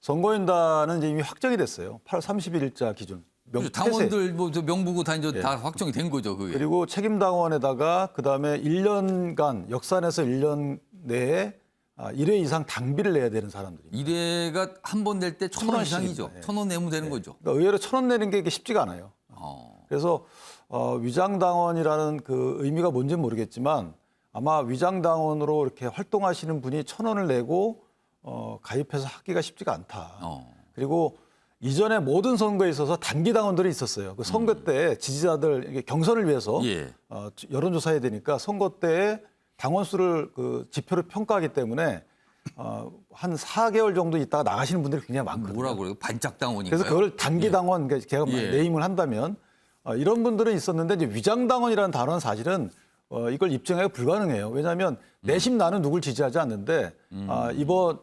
선거인단은 이제 이미 확정이 됐어요. 8월 30일자 기준. 당원들 뭐 명부고 다 이제 다 확정이 된 거죠. 그게. 그리고 책임 당원에다가 그다음에 1년간 역산해서 1년 내에 1회 이상 당비를 내야 되는 사람들입니다. 1회가 한 번 낼 때 1,000원 이상이죠. 네. 1,000원 내면 되는 거죠. 그러니까 의외로 1,000원 내는 게 쉽지가 않아요. 그래서 위장당원이라는 그 의미가 뭔지는 모르겠지만 아마 위장당원으로 이렇게 활동하시는 분이 1,000원을 내고 가입해서 하기가 쉽지가 않다. 그리고 이전에 모든 선거에 있어서 단기 당원들이 있었어요. 그 선거 때 지지자들 경선을 위해서 예. 여론조사해야 되니까 선거 때 당원 수를 그 지표로 평가하기 때문에 한 4개월 정도 있다가 나가시는 분들이 굉장히 많거든요. 뭐라고 그래요? 반짝 당원인가요? 그래서 그걸 단기 당원, 그러니까 걔가 예. 네임을 한다면 이런 분들은 있었는데 이제 위장 당원이라는 단어는 사실은 이걸 입증하기가 불가능해요. 왜냐하면 내심 나는 누굴 지지하지 않는데 이번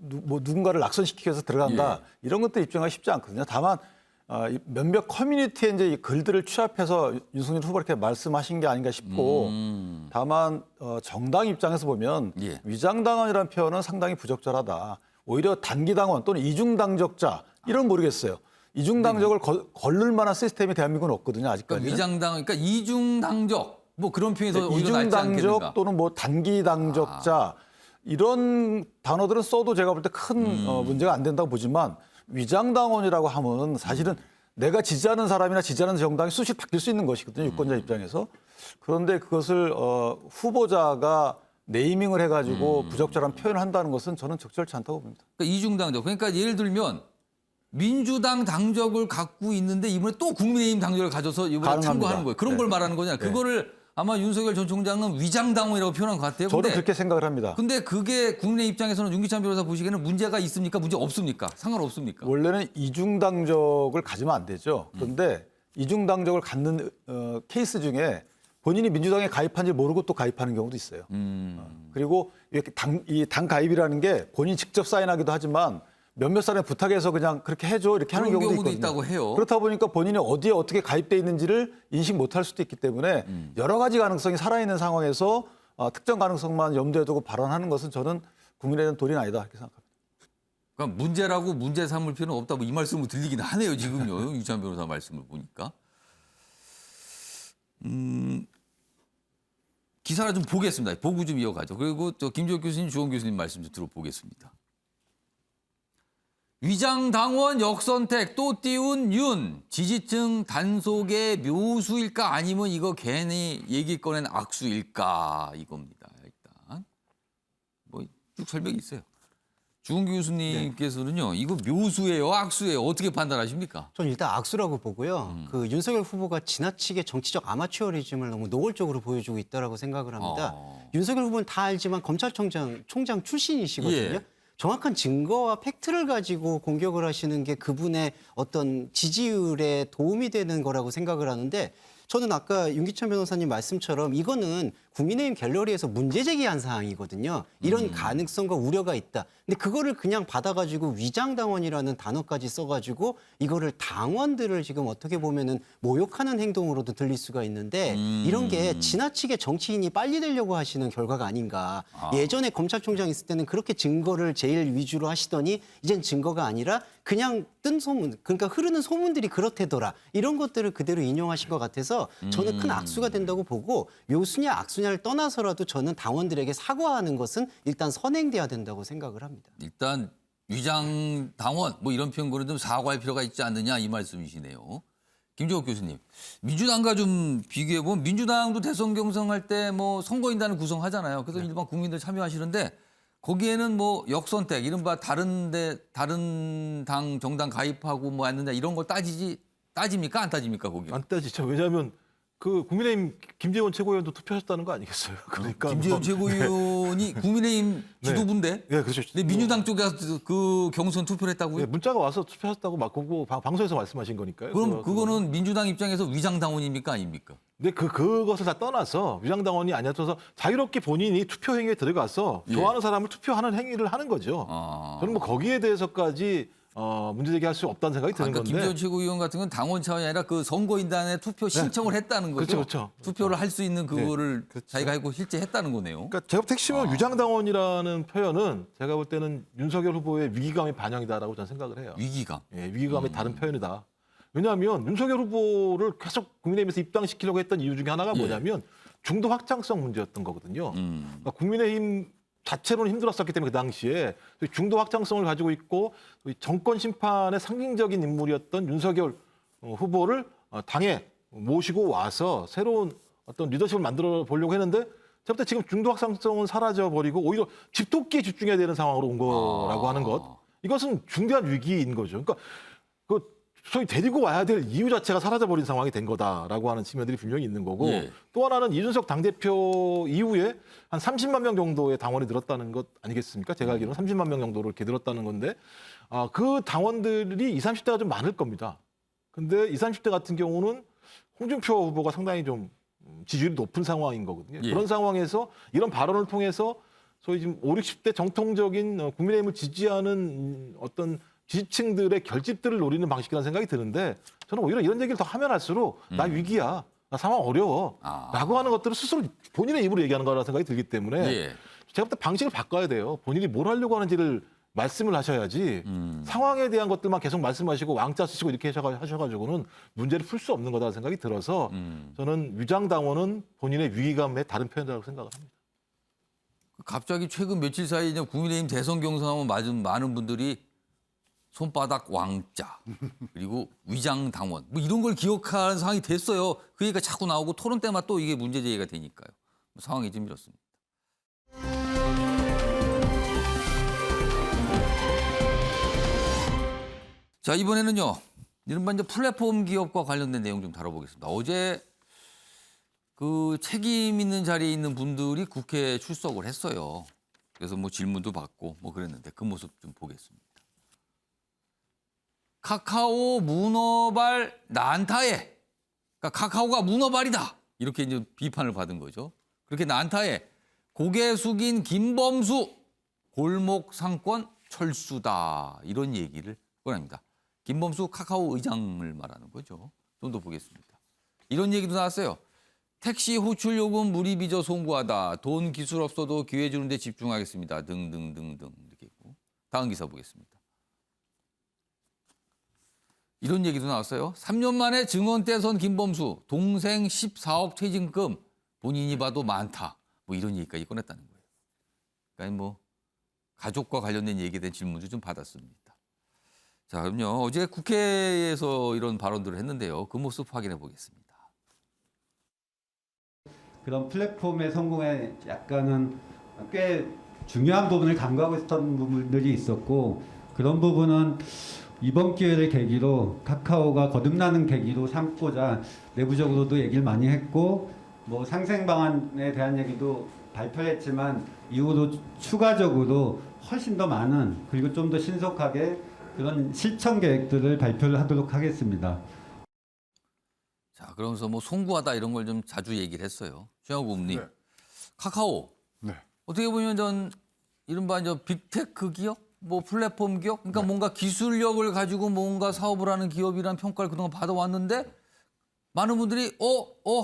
누군가를 낙선시키기 위해서 들어간다 이런 것도 입증하기 쉽지 않거든요. 다만 몇몇 커뮤니티에 이제 이 글들을 취합해서 윤석열 후보가 이렇게 말씀하신 게 아닌가 싶고 다만 정당 입장에서 보면 예. 위장당원이라는 표현은 상당히 부적절하다. 오히려 단기당원 또는 이중당적자 이런 모르겠어요. 이중당적을 걸를 만한 시스템이 대한민국은 없거든요. 아직까지. 그러니까 위장당, 그러니까 이중당적 뭐 그런 표현이 더 오히려 낫지 않겠는가. 이중당적 또는 뭐 단기당적자 이런 단어들은 써도 제가 볼 때 큰 문제가 안 된다고 보지만 위장당원이라고 하면 사실은 내가 지지하는 사람이나 지지하는 정당이 수시 바뀔 수 있는 것이거든요. 유권자 입장에서. 그런데 그것을 후보자가 네이밍을 해가지고 부적절한 표현을 한다는 것은 저는 적절치 않다고 봅니다. 그러니까 이중당적. 그러니까 예를 들면 민주당 당적을 갖고 있는데 이번에 또 국민의힘 당적을 가져서 이번에 가능합니다. 참고하는 거예요. 그런 네. 걸 말하는 거잖아요. 그거를 아마 윤석열 전 총장은 위장당원이라고 표현한 것 같아요. 저도 근데 그렇게 생각을 합니다. 근데 그게 국민의 입장에서는 윤기찬 변호사 보시기에는 문제가 있습니까? 문제 없습니까? 상관없습니까? 원래는 이중당적을 가지면 안 되죠. 그런데 이중당적을 갖는 케이스 중에 본인이 민주당에 가입한지 모르고 또 가입하는 경우도 있어요. 그리고 이렇게 당 가입이라는 게 본인이 직접 사인하기도 하지만 몇몇 사람의 부탁해서 그냥 그렇게 해줘 이렇게 하는 그런 경우도 경우도 있거든요. 있다고 해요. 그렇다 보니까 본인이 어디에 어떻게 가입돼 있는지를 인식 못할 수도 있기 때문에 여러 가지 가능성이 살아있는 상황에서 특정 가능성만 염두에 두고 발언하는 것은 저는 국민에 대한 도리는 아니다 이렇게 생각합니다. 그러니까 문제라고 문제 삼을 필요는 없다고 이 말씀을 들리긴 하네요. 지금요. 윤기찬 변호사 말씀을 보니까. 기사를 좀 보겠습니다. 보고 좀 이어가죠. 그리고 또 김지호 교수님, 주원 교수님 말씀 좀 들어보겠습니다. 위장당원 역선택 또 띄운 윤. 지지층 단속의 묘수일까 아니면 이거 괜히 얘기 꺼낸 악수일까 이겁니다. 일단 뭐 쭉 설명이 있어요. 주원 교수님께서는요. 이거 묘수예요, 악수예요. 어떻게 판단하십니까? 저는 일단 악수라고 보고요. 그 윤석열 후보가 지나치게 정치적 아마추어리즘을 너무 노골적으로 보여주고 있다라고 생각을 합니다. 윤석열 후보는 다 알지만 검찰총장 출신이시거든요. 예. 정확한 증거와 팩트를 가지고 공격을 하시는 게 그분의 어떤 지지율에 도움이 되는 거라고 생각을 하는데 저는 아까 윤기찬 변호사님 말씀처럼 이거는 국민의힘 갤러리에서 문제 제기한 사항이거든요. 이런 가능성과 우려가 있다. 근데 그거를 그냥 받아가지고 위장당원이라는 단어까지 써가지고 이거를 당원들을 지금 어떻게 보면은 모욕하는 행동으로도 들릴 수가 있는데 이런 게 지나치게 정치인이 빨리 되려고 하시는 결과가 아닌가. 예전에 검찰총장 있을 때는 그렇게 증거를 제일 위주로 하시더니 이젠 증거가 아니라 그냥 뜬 소문, 그러니까 흐르는 소문들이 그렇대더라. 이런 것들을 그대로 인용하신 것 같아서 저는 큰 악수가 된다고 보고 묘수냐 악수냐를 떠나서라도 저는 당원들에게 사과하는 것은 일단 선행돼야 된다고 생각을 합니다. 일단 위장 당원 뭐 이런 표현거는 좀 사과할 필요가 있지 않느냐 이 말씀이시네요. 김종욱 교수님, 민주당과 좀 비교해 보면 민주당도 대선 경선할 때 뭐 선거인단을 구성하잖아요. 그래서 일반 국민들 참여하시는데 거기에는 뭐 역선택, 이른바 다른 당 정당 가입하고 뭐 했느냐 이런 걸 따집니까 안 따집니까 거기? 안 따지죠. 왜냐하면 그 국민의힘 김재원 최고위원도 투표하셨다는 거 아니겠어요? 그러니까 김재원 최고위원이 국민의힘 지도부인데, 네, 그렇죠. 근데 민주당 쪽에서 그 경선 투표를 했다고요? 네, 문자가 와서 투표하셨다고 막 보고 방송에서 말씀하신 거니까요. 그럼 그거는 민주당 입장에서 위장당원입니까 아닙니까? 근데 그것을 다 떠나서 위장당원이 아니어서 자유롭게 본인이 투표 행위에 들어가서 예. 좋아하는 사람을 투표하는 행위를 하는 거죠. 저는 뭐 거기에 대해서까지 문제 제기할 수 없다는 생각이 드는 그러니까 건데. 김재원 최고위원 같은 건 당원 차원이 아니라 그 선거인단에 투표 신청을 했다는 거죠. 그렇죠. 투표를 할 수 있는 그거를 자기가 하고 실제 했다는 거네요. 그러니까 제가 핵심은 위장당원이라는 표현은 제가 볼 때는 윤석열 후보의 위기감의 반영이다라고 저는 생각을 해요. 위기감. 예, 위기감의 다른 표현이다. 왜냐하면 윤석열 후보를 계속 국민의힘에서 입당시키려고 했던 이유 중에 하나가 뭐냐면 중도 확장성 문제였던 거거든요. 그러니까 국민의힘 자체로는 힘들었었기 때문에 그 당시에 중도 확장성을 가지고 있고 정권 심판의 상징적인 인물이었던 윤석열 후보를 당에 모시고 와서 새로운 어떤 리더십을 만들어 보려고 했는데 제가 볼 때 지금 중도 확장성은 사라져 버리고 오히려 집도끼에 집중해야 되는 상황으로 온 거라고 하는 것. 이것은 중대한 위기인 거죠. 그러니까 그 소위 데리고 와야 될 이유 자체가 사라져버린 상황이 된 거다라고 하는 측면들이 분명히 있는 거고 예. 또 하나는 이준석 당대표 이후에 한 30만 명 정도의 당원이 늘었다는 것 아니겠습니까? 제가 알기로는 30만 명 정도로 이렇게 늘었다는 건데 그 당원들이 20, 30대가 좀 많을 겁니다. 근데 20, 30대 같은 경우는 홍준표 후보가 상당히 좀 지지율이 높은 상황인 거거든요. 예. 그런 상황에서 이런 발언을 통해서 소위 지금 5, 60대 정통적인 국민의힘을 지지하는 어떤 지지층들의 결집들을 노리는 방식이라는 생각이 드는데 저는 오히려 이런 얘기를 더 하면 할수록 나 위기야, 나 상황 어려워 라고 하는 것들을 스스로 본인의 입으로 얘기하는 거라는 생각이 들기 때문에 예. 제가 볼 때 방식을 바꿔야 돼요. 본인이 뭘 하려고 하는지를 말씀을 하셔야지 상황에 대한 것들만 계속 말씀하시고 왕자 쓰시고 이렇게 하셔가지고는 문제를 풀 수 없는 거다라는 생각이 들어서 저는 위장당원은 본인의 위기감의 다른 표현이라고 생각을 합니다. 갑자기 최근 며칠 사이에 국민의힘 대선 경선하면 맞은 많은 분들이 손바닥 왕자 그리고 위장당원 뭐 이런 걸 기억하는 상황이 됐어요. 그러니까 자꾸 나오고 토론 때마다 또 이게 문제 제기가 되니까요. 상황이 좀 이렇습니다. 자, 이번에는요. 이른바 이제 플랫폼 기업과 관련된 내용 좀 다뤄보겠습니다. 어제 그 책임 있는 자리에 있는 분들이 국회에 출석을 했어요. 그래서 뭐 질문도 받고 뭐 그랬는데 그 모습 좀 보겠습니다. 카카오 문어발 난타에, 그러니까 카카오가 문어발이다 이렇게 이제 비판을 받은 거죠. 그렇게 난타에 고개 숙인 김범수 골목 상권 철수다 이런 얘기를 꺼냅니다. 김범수 카카오 의장을 말하는 거죠. 좀 더 보겠습니다. 이런 얘기도 나왔어요. 택시 호출 요금 무리 빚어 송구하다. 돈 기술 없어도 기회 주는 데 집중하겠습니다. 등등등등 이렇게 있고. 다음 기사 보겠습니다. 이런 얘기도 나왔어요. 3년 만에 증언 떼선 김범수. 동생 14억 퇴직금. 본인이 봐도 많다. 뭐 이런 얘기까지 꺼냈다는 거예요. 그러니까 뭐 가족과 관련된 얘기에 대한 질문도 좀 받았습니다. 자, 그럼요. 어제 국회에서 이런 발언들을 했는데요. 그 모습 확인해 보겠습니다. 그런 플랫폼의 성공에 약간은 꽤 중요한 부분을 간과하고 있었던 부분들이 있었고, 그런 부분은 이번 기회를 계기로 카카오가 거듭나는 계기로 삼고자 내부적으로도 얘기를 많이 했고, 뭐 상생 방안에 대한 얘기도 발표를 했지만 이후로 추가적으로 훨씬 더 많은, 그리고 좀 더 신속하게 그런 실천 계획들을 발표를 하도록 하겠습니다. 자, 그러면서 뭐 송구하다 이런 걸 좀 자주 얘기를 했어요. 최영우 부님, 네. 카카오 네. 어떻게 보면 전 이른바 이제 빅테크 기업, 뭐 플랫폼 기업, 그러니까 뭔가 기술력을 가지고 뭔가 사업을 하는 기업이라는 평가를 그동안 받아왔는데 많은 분들이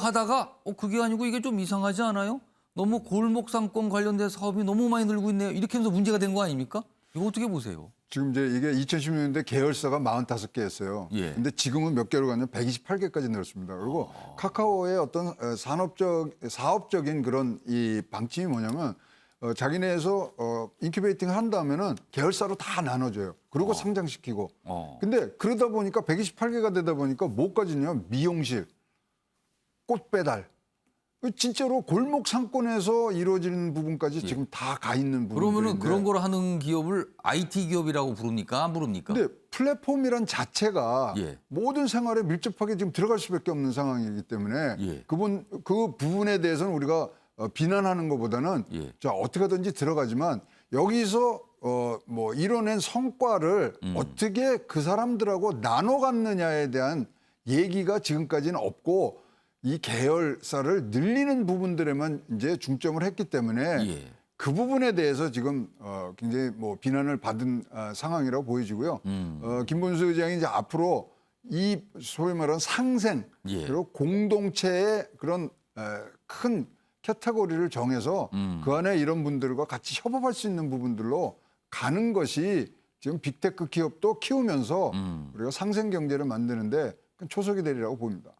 하다가 그게 아니고 이게 좀 이상하지 않아요? 너무 골목 상권 관련된 사업이 너무 많이 늘고 있네요. 이렇게 하면서 문제가 된 거 아닙니까? 이거 어떻게 보세요? 지금 이제 이게 2016년대 계열사가 45개였어요. 예. 근데 지금은 몇 개로 가냐면 128개까지 늘었습니다. 그리고 카카오의 어떤 사업적인 그런 이 방침이 뭐냐면 자기네에서 인큐베이팅 한 다음에는 계열사로 다 나눠줘요. 그리고 상장시키고. 근데 그러다 보니까 128개가 되다 보니까 뭐까지냐? 미용실, 꽃 배달. 진짜로 골목 상권에서 이루어지는 부분까지 지금 다 가 있는 부분인데. 그러면은 그런 걸 하는 기업을 IT 기업이라고 부릅니까? 안 부릅니까? 근데 플랫폼이란 자체가 예. 모든 생활에 밀접하게 지금 들어갈 수밖에 없는 상황이기 때문에 예. 그 부분에 대해서는 우리가 비난하는 것보다는 예. 자, 어떻게 하든지 들어가지만 여기서 뭐 이뤄낸 성과를 어떻게 그 사람들하고 나눠 갖느냐에 대한 얘기가 지금까지는 없고 이 계열사를 늘리는 부분들에만 이제 중점을 했기 때문에 예. 그 부분에 대해서 지금 굉장히 뭐 비난을 받은 상황이라고 보여지고요. 김범수 의장이 이제 앞으로 이 소위 말하는 상생 예. 그리고 공동체의 그런 큰 캐테고리를 정해서 그 안에 이런 분들과 같이 협업할 수 있는 부분들로 가는 것이 지금 빅테크 기업도 키우면서 우리가 상생 경제를 만드는데 초석이 되리라고 봅니다.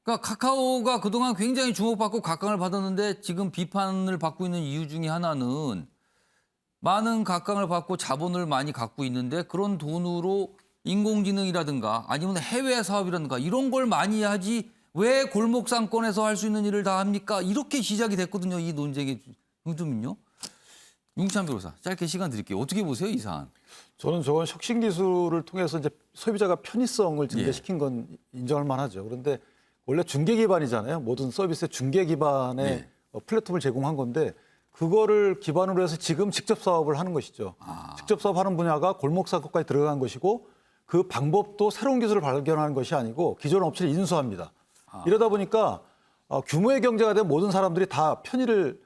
그러니까 카카오가 그동안 굉장히 주목받고 각광을 받았는데 지금 비판을 받고 있는 이유 중에 하나는 많은 각광을 받고 자본을 많이 갖고 있는데 그런 돈으로 인공지능이라든가 아니면 해외 사업이라든가 이런 걸 많이 하지 왜 골목 상권에서 할 수 있는 일을 다 합니까? 이렇게 시작이 됐거든요. 이 논쟁의 중점은요. 윤찬 변호사, 짧게 시간 드릴게요. 어떻게 보세요, 이 사안? 저는 저건 혁신 기술을 통해서 이제 소비자가 편의성을 증대시킨 건 인정할 만하죠. 그런데 원래 중개 기반이잖아요. 모든 서비스의 중개 기반의 플랫폼을 제공한 건데 그거를 기반으로 해서 지금 직접 사업을 하는 것이죠. 직접 사업하는 분야가 골목 상권까지 들어간 것이고 그 방법도 새로운 기술을 발견하는 것이 아니고 기존 업체를 인수합니다. 이러다 보니까 규모의 경제가 된 모든 사람들이 다 편의를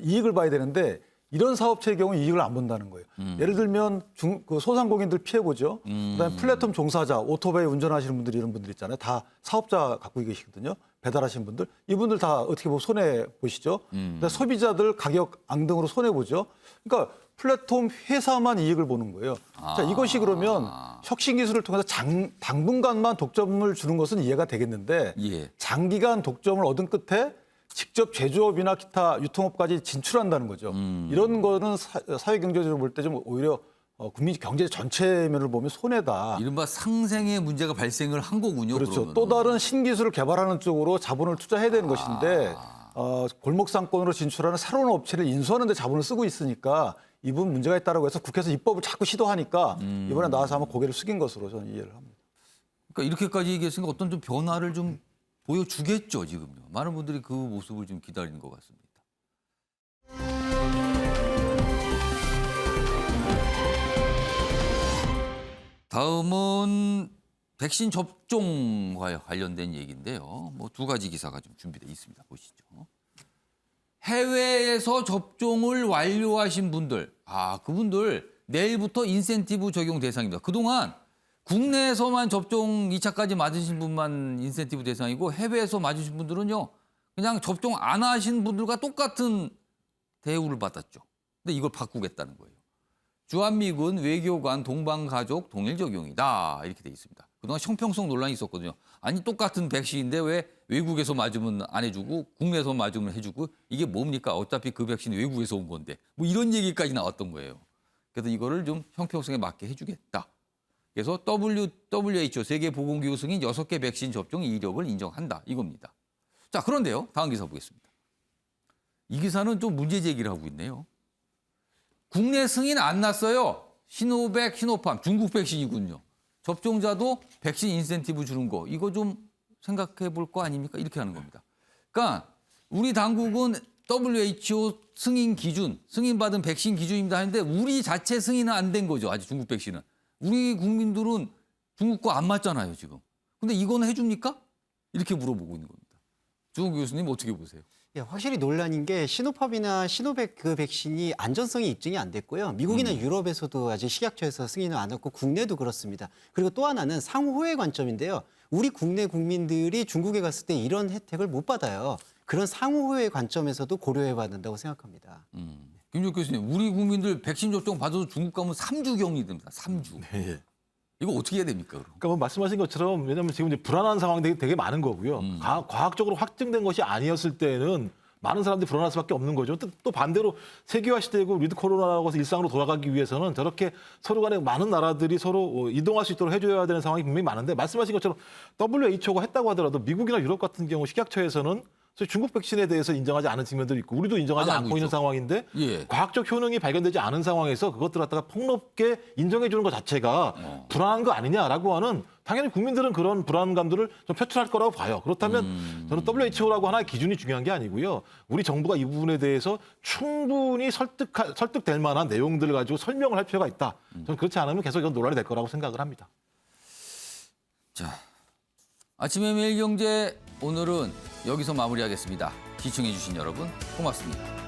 이익을 봐야 되는데 이런 사업체의 경우 이익을 안 본다는 거예요. 예를 들면 그 소상공인들 피해보죠. 그다음에 플랫폼 종사자, 오토바이 운전하시는 분들 이런 분들 있잖아요. 다 사업자 갖고 계시거든요. 배달하시는 분들. 이분들 다 어떻게 보면 손해 보시죠. 그다음에 소비자들 가격 앙등으로 손해 보죠. 그러니까 플랫폼 회사만 이익을 보는 거예요. 자, 이것이 그러면 혁신 기술을 통해서 당분간만 독점을 주는 것은 이해가 되겠는데 장기간 독점을 얻은 끝에 직접 제조업이나 기타 유통업까지 진출한다는 거죠. 이런 거는 사회경제적으로 볼 때 좀 오히려 국민 경제 전체 면을 보면 손해다. 이른바 상생의 문제가 발생을 한 거군요. 그렇죠. 그러면은. 또 다른 신기술을 개발하는 쪽으로 자본을 투자해야 되는 것인데 골목 상권으로 진출하는 새로운 업체를 인수하는 데 자본을 쓰고 있으니까 이 부분 문제가 있다고 해서 국회에서 입법을 자꾸 시도하니까 이번에 나와서 아마 고개를 숙인 것으로 저는 이해를 합니다. 그러니까 이렇게까지 얘기했으니까 어떤 좀 변화를 좀 보여주겠죠, 지금요. 많은 분들이 그 모습을 좀 기다리는 것 같습니다. 다음은 백신 접종과 관련된 얘기인데요. 뭐 두 가지 기사가 좀 준비되어 있습니다. 보시죠. 해외에서 접종을 완료하신 분들, 그분들 내일부터 인센티브 적용 대상입니다. 그동안 국내에서만 접종 2차까지 맞으신 분만 인센티브 대상이고 해외에서 맞으신 분들은요. 그냥 접종 안 하신 분들과 똑같은 대우를 받았죠. 근데 이걸 바꾸겠다는 거예요. 주한미군 외교관 동반가족 동일 적용이다. 이렇게 돼 있습니다. 그동안 형평성 논란이 있었거든요. 아니 똑같은 백신인데 왜 외국에서 맞으면 안 해주고 국내에서 맞으면 해주고 이게 뭡니까? 어차피 그 백신 외국에서 온 건데. 뭐 이런 얘기까지 나왔던 거예요. 그래서 이거를 좀 형평성에 맞게 해주겠다. 그래서 WHO 세계보건기구 승인 6개 백신 접종 이력을 인정한다. 이겁니다. 자, 그런데요. 다음 기사 보겠습니다. 이 기사는 좀 문제 제기를 하고 있네요. 국내 승인 안 났어요. 시노백, 시노팜, 중국 백신이군요. 접종자도 백신 인센티브 주는 거. 이거 좀 생각해 볼 거 아닙니까? 이렇게 하는 겁니다. 그러니까 우리 당국은 WHO 승인 기준, 승인받은 백신 기준입니다 하는데 우리 자체 승인은 안 된 거죠. 아직 중국 백신은. 우리 국민들은 중국 거 안 맞잖아요, 지금. 근데 이거는 해줍니까? 이렇게 물어보고 있는 겁니다. 주호 교수님 어떻게 보세요? 예, 확실히 논란인 게 시노팜이나 시노백 그 백신이 안전성이 입증이 안 됐고요. 미국이나 유럽에서도 아직 식약처에서 승인을 안 했고 국내도 그렇습니다. 그리고 또 하나는 상호의 관점인데요. 우리 국내 국민들이 중국에 갔을 때 이런 혜택을 못 받아요. 그런 상호의 관점에서도 고려해봐야 된다고 생각합니다. 김종 교수님, 우리 국민들 백신 접종 받아도 중국 가면 3주 격리 됩니다. 3주. 네. 이거 어떻게 해야 됩니까? 그럼? 그러니까 뭐 말씀하신 것처럼 왜냐하면 지금 이제 불안한 상황들이 되게 많은 거고요. 과학적으로 확증된 것이 아니었을 때는 많은 사람들이 불안할 수밖에 없는 거죠. 또 반대로 세계화 시대고 위드 코로나라고 해서 일상으로 돌아가기 위해서는 저렇게 서로 간에 많은 나라들이 서로 이동할 수 있도록 해줘야 되는 상황이 분명히 많은데 말씀하신 것처럼 WHO가 했다고 하더라도 미국이나 유럽 같은 경우 식약처에서는 중국 백신에 대해서 인정하지 않은 측면도 있고 우리도 인정하지 않고 있는 상황인데 과학적 효능이 발견되지 않은 상황에서 그것들을 갖다가 폭넓게 인정해 주는 것 자체가 불안한 거 아니냐라고 하는 당연히 국민들은 그런 불안감들을 좀 표출할 거라고 봐요. 그렇다면 저는 WHO라고 하나의 기준이 중요한 게 아니고요. 우리 정부가 이 부분에 대해서 충분히 설득될 만한 내용들을 가지고 설명을 할 필요가 있다. 저는 그렇지 않으면 계속 이건 논란이 될 거라고 생각을 합니다. 자, 아침의 매일경제 오늘은 여기서 마무리하겠습니다. 시청해 주신 여러분 고맙습니다.